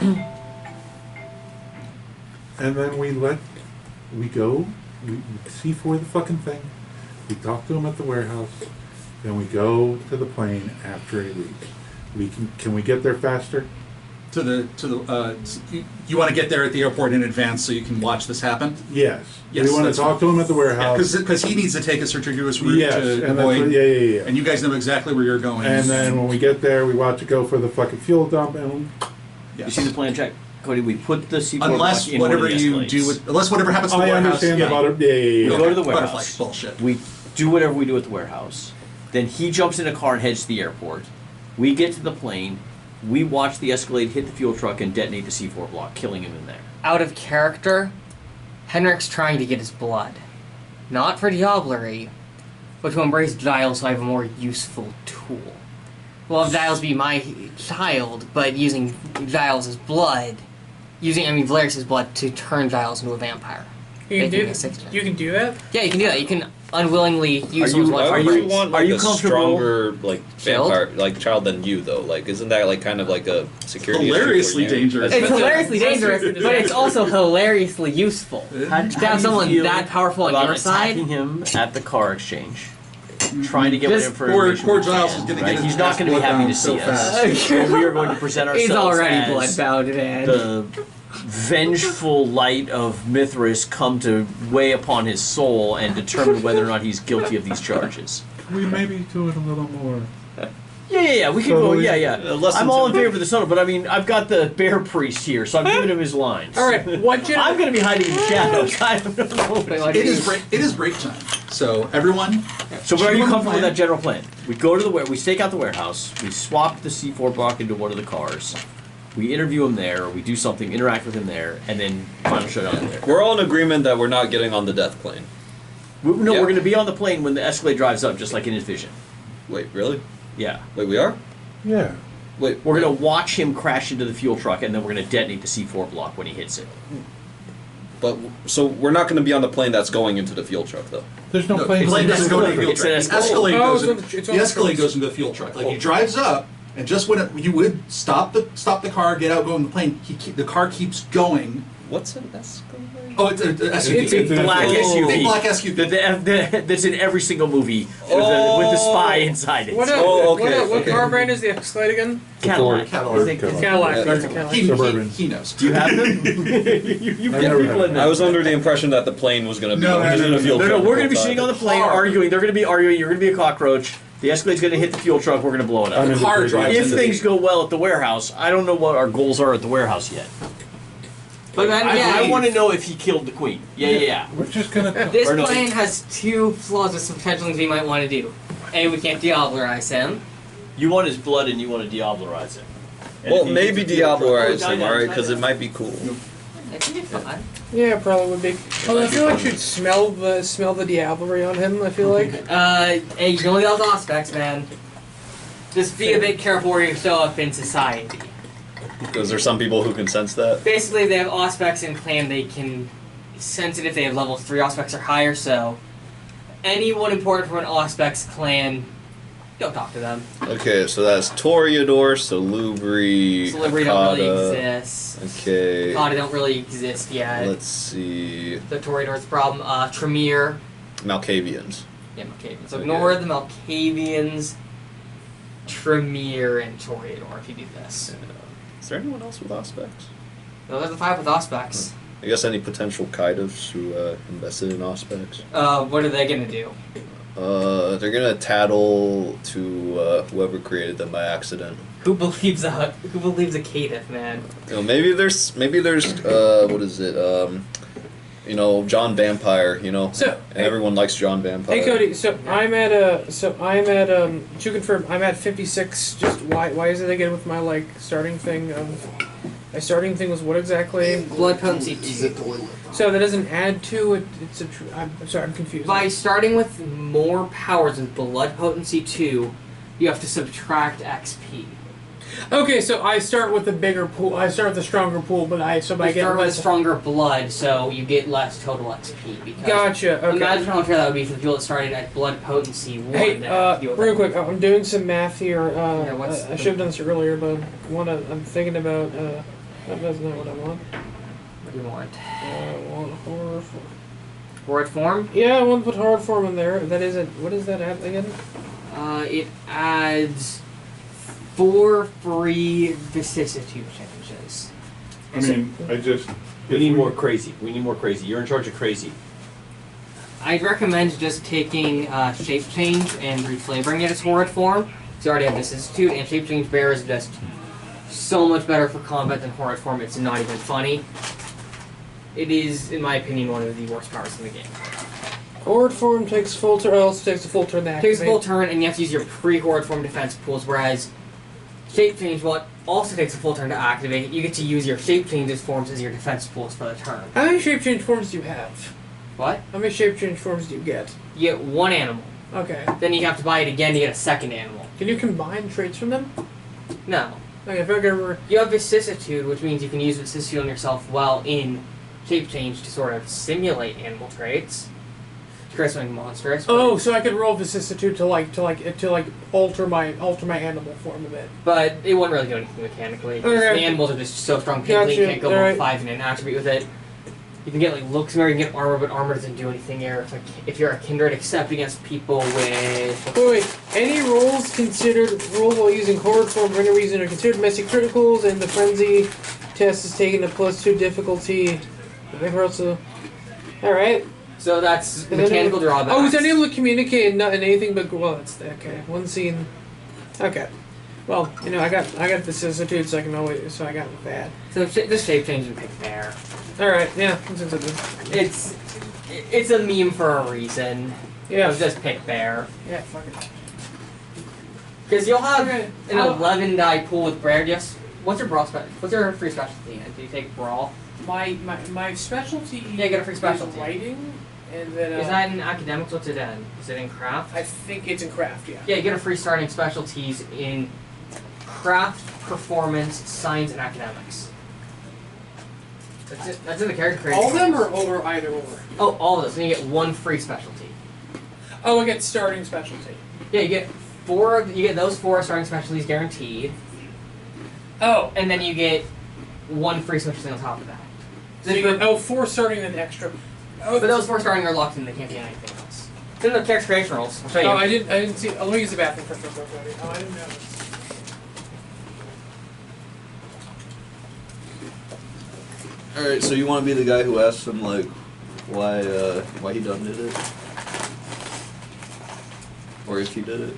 and then we go, we see for the fucking thing. We talk to him at the warehouse, then we go to the plane after he leaves. Can we get there faster? You want to get there at the airport in advance so you can watch this happen? Yes. Yes, We want to that's talk to him at the warehouse. Because he needs to take a circuitous route Yes, to and avoid. yeah. And you guys know exactly where you're going. And then when we get there, we watch it go for the fucking fuel dump, and Yes. You see the plan check, Cody. We put the C4 unless block in one of whatever the you Escalades. do with, unless whatever happens to the I warehouse. understand yeah. about it. Yeah. We go to the Butterfly warehouse. bullshit. We do whatever we do at the warehouse. Then he jumps in a car and heads to the airport. We get to the plane. We watch the Escalade hit the fuel truck and detonate the C4 block, killing him in there. Out of character, Henrik's trying to get his blood. Not for diablerie, but to embrace Giles so I have a more useful tool. Well, if Giles be my child, but using Giles' blood, Valerius' blood to turn Giles into a vampire. You can Making do a sixth you can do that. Yeah, you can do that. You can unwillingly use someone's blood. Why for would you embrace. want Are like you a comfortable? stronger like Child? vampire like child than you though? Like isn't that like kind of like a security issue for Hilariously you? dangerous. It's But hilariously dangerous, but it's also hilariously useful. To have someone that powerful on about your side, attacking him at the car exchange, trying to get Just- whatever information Poor we Giles can, is gonna right? get He's his not ass going to be blood happy down to so see us. fast. And we are going to present ourselves he's already as bloodbound, man. the vengeful light of Mithras come to weigh upon his soul and determine whether or not he's guilty of these charges. We maybe do it a little more. Yeah. We can So go. we- Yeah. less I'm than all in 10. favor of the subtle, but I mean, I've got the bear priest here, so I'm giving him his lines. All right, what I'm going to be hiding in the shadows. I don't know. Wait, like- It is break time. So everyone. So, but are chew you on the comfortable with plan. that general plan? We go to we stake out the warehouse. We swap the C4 block into one of the cars. We interview him there. We do something, interact with him there, and then final showdown there. We're all in agreement that we're not getting on the death plane. No, Yeah. we're going to be on the plane when the Escalade drives up, just like in his vision. Wait, really? Yeah. Wait, we are? Yeah. Wait, We're going to watch him crash into the fuel truck, and then we're going to detonate the C4 block when he hits it. but so we're not going to be on the plane that's going into the fuel truck though. There's no No, plane. the plane It's doesn't go to the fuel It's truck. an The Escalade. Escalade Oh, goes it's in- on the- it's the on the Escalade trucks. goes into the fuel truck. Like he drives up, and just when you would stop the car, get out, go in the plane. The car keeps going. What's an Escalade? Oh, it's a SUV. It's a black Oh. SUV. Big black SUV. That's in every single movie with the spy inside it. What car brand is the Escalade again? Cadillac. Cadillac. Is it- Cadillac. Yeah. That's a Cadillac. Suburban. He knows. Do you have them? you I get never people had in I there. was under the impression that the plane was going to be No, going into the fuel No, truck. we're the going to be whole sitting time. on the plane Car. arguing. They're going to be arguing. You're going to be a cockroach. The Escalade's going to hit the fuel truck. We're going to blow it I'm up. in the car previous- drives If into things the- go well at the warehouse, I don't know what our goals are at the warehouse yet. But then, I yeah, want to know if he killed the queen. Yeah. We're just gonna. this Or no. plan has two flaws with some potential things we might want to do. A, we can't diablerize him. You want his blood and you want to diablerize him. And Well, if he maybe hits the fuel truck- Diablo-ize Oh, him, die alright? down, Because die it down. might be cool. It can be fun. Yeah, it probably would be. Although I feel like you'd smell the diablerie on him. I feel like. Hey, you can only have aspects, man. Just be a bit careful where you show up in society. Because there's some people who can sense that. Basically, they have aspects in clan. They can sense it if they have level 3 aspects or higher. So, anyone important from an aspects clan, don't talk to them. Okay, so that's Toreador, Salubri, Celebrity don't really Akata. exist. Okay. Kata don't really exist yet. Let's see. The Toreador's problem. Tremere. Malkavians. Yeah, Malkavians. So Okay. ignore the Malkavians, Tremere, and Toreador if you do this. Is there anyone else with aspects? Those are the 5 with aspects. I guess any potential Kaidos who invested in aspects. What are they gonna do? They're gonna tattle to whoever created them by accident. Who believes a Caitiff, man? You know, maybe there's what is it? John Vampire. So, and everyone likes John Vampire. Hey Cody, I'm at to confirm, I'm at 56. Just why is it again with my starting thing of My starting thing was what exactly? Blood potency 2. So that doesn't add to it. It's a. I'm sorry, I'm confused. By starting with more powers in blood potency 2, you have to subtract XP. Okay, so I start with the bigger pool. I start with the stronger pool, but I You get start with less. stronger blood, so you get less total XP. Because Gotcha. Okay. imagine how unfair that would be for the people that started at blood potency 1. Hey, that have to deal with real that. quick, I'm doing some math here. what's I should have done this earlier, but I'm thinking about. That's not what I want. What do you want? I want horror form. Horrid form? Yeah, I want to put hard form in there. That isn't. What does that add again? It adds 4 free vicissitude changes. I mean, I just. We need more crazy. We need more crazy. You're in charge of crazy. I'd recommend just taking shape change and reflavoring it as horrid form. So you already have vicissitude, and shape change bear is just so much better for combat than horrid form. It's not even funny. It is, in my opinion, one of the worst powers in the game. Horrid form takes full turn. Also takes a full turn to It activate. takes a full turn, and you have to use your pre-horrid form defense pools, whereas shape change, well, it also takes a full turn to activate. You get to use your shape changes forms as your defense pools for the turn. How many shape change forms do you have? What? How many shape change forms do you get? You get one animal. Okay. Then you have to buy it again to get a second animal. Can you combine traits from them? No. Okay, if I ever. You have vicissitude, which means you can use vicissitude on yourself while in shape change to sort of simulate animal traits. To create something monstrous. Oh, so I could roll vicissitude to alter my animal form a bit. But it wouldn't really do anything mechanically. Okay. The animals are just so strong, you Gotcha. can't go above Alright. 5 in an attribute with it. You can get like looks where you can get armor, but armor doesn't do anything here. If you're a kindred, except against people with. Wait. Any rolls considered rolled while using horror form for any reason are considered domestic criticals, and the frenzy test is taken at +2 difficulty. All right. So that's mechanical drawbacks. Oh, he's unable to communicate in anything but that's okay. One scene. Okay. Well, I got vicissitude, so I got that. So just shape change and pick there. All right. Yeah. It's a meme for a reason. Yeah. So just pick bear. Yeah. Fuck it. Because you'll have Okay. an 11 die pool with bear. Just what's your free specialty? Do you take brawl? My specialty. Yeah, get a free specialty. Is writing, and then. Is that in academics? What's it in? Is it in craft? I think it's in craft. Yeah. Yeah, you get a free starting specialties in craft, performance, science, and academics. That's it. That's in the character creation. All of them or either or? Oh, all of those. Then you get one free specialty. Oh, I get starting specialty. Yeah, you get those 4 starting specialties guaranteed. Oh. And then you get one free specialty on top of that. So you get 4 starting and extra. Oh, But those 4 starting are locked in. They can't be anything else. It's in the character creation rules. I'll show you. Oh, I didn't see. Let me use the bathroom first. Oh, I didn't know. Alright, so you want to be the guy who asks him, like, why he done did it? Or if he did it?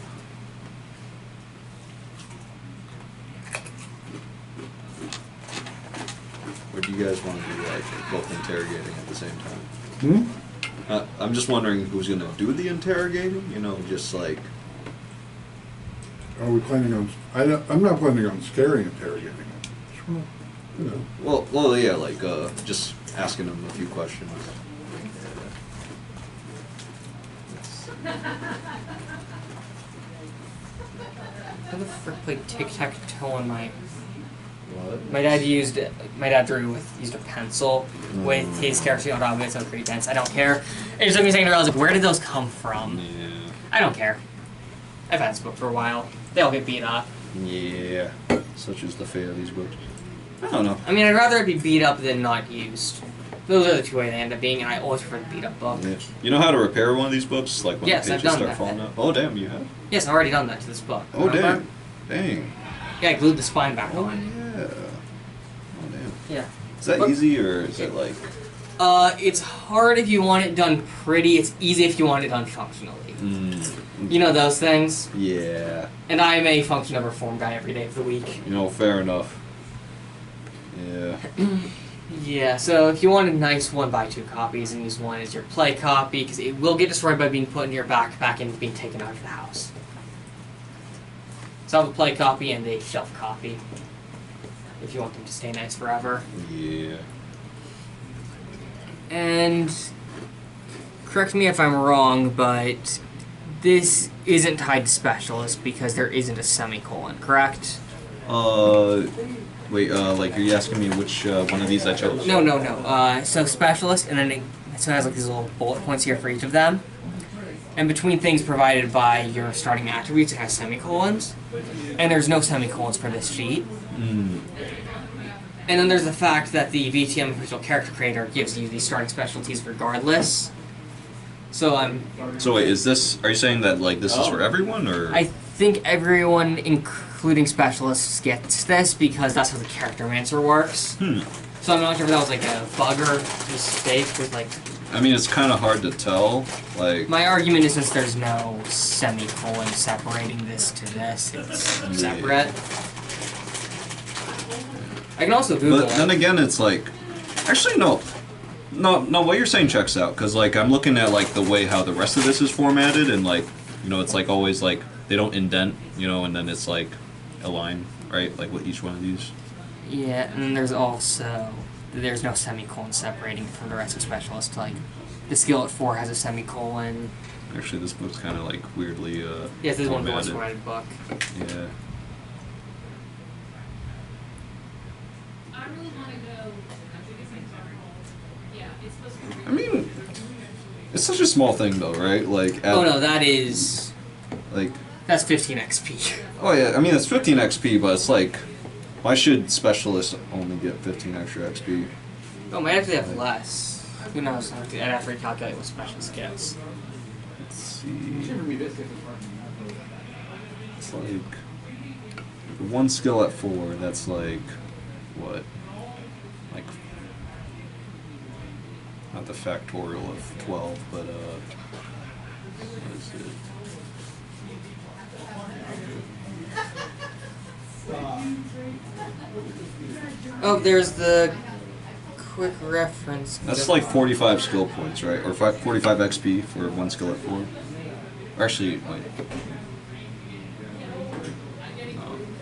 Or do you guys want to be, like, both interrogating at the same time? I'm just wondering who's going to do the interrogating, just like... Are we planning on? I'm not planning on scaring interrogating him. Well, yeah, like, just asking him a few questions. How the frick played tic-tac-toe on my... What? My dad used a pencil with his character on objects on Great Dance. I don't care. It just took me a second to realize, like, where did those come from? Yeah. I don't care. I've had this book for a while. They all get beat up. Yeah. Such is the fate of these books. I don't know. I mean, I'd rather it be beat up than not used. Those are the 2 ways they end up being, and I always prefer the beat up book. Yeah. You know how to repair one of these books? Like when Yes, the I've pages done start that. falling out? Oh, damn, you have? Yes, I've already done that to this book. Oh, Remember? Dang. Yeah, I glued the spine back Oh, on. yeah. Oh, damn. Yeah. Is that But- easy, or is it like... It's hard if you want it done pretty. It's easy if you want it done functionally. You know those things? Yeah. And I'm a function over form guy every day of the week. Fair enough. Yeah. Yeah, so if you want a nice one, buy 2 copies and use one as your play copy, because it will get destroyed by being put in your backpack and being taken out of the house. So I have a play copy and a shelf copy. if you want them to stay nice forever. Yeah. And correct me if I'm wrong, but this isn't tied to specialist because there isn't a semicolon, correct? Wait, like, are you asking me which one of these I chose? No. So specialist, and then it has like these little bullet points here for each of them. And between things provided by your starting attributes, it has semicolons. And there's no semicolons for this sheet. And then there's the fact that the VTM official character creator gives you these starting specialties regardless. So So wait, are you saying that like this is for everyone, or? I think everyone, including specialists, gets this because that's how the character mancer works. So I'm not sure if that was like a bug or mistake with like. I mean, it's kind of hard to tell. Like. My argument is since there's no semicolon separating this to this, it's separate. I can also Google. But then again, it's like, actually no. What you're saying checks out, because like I'm looking at like the way how the rest of this is formatted, and like, you know, it's like always like they don't indent, you know, and then it's like a line, right? Like with each one of these. Yeah, and then there's no semicolon separating from the rest of specialists. Like the skill at 4 has a semicolon. Actually, this book's kind of like weirdly yes, this is one of the formatted. formatted book. Yeah. I mean, it's such a small thing though, right? Like. Oh no, that is. Like. That's 15 XP. Oh yeah, I mean it's 15 XP, but it's like, why should specialists only get 15 extra XP? Oh, might actually have less. Who knows? I'd have to recalculate what specialist gets. Let's see. It's like one skill at 4. That's like what? Like not the factorial of 12, but what is it? Oh, there's the quick reference. That's like 45 skill points, right? Or 45 XP for one skill at 4. Actually, wait.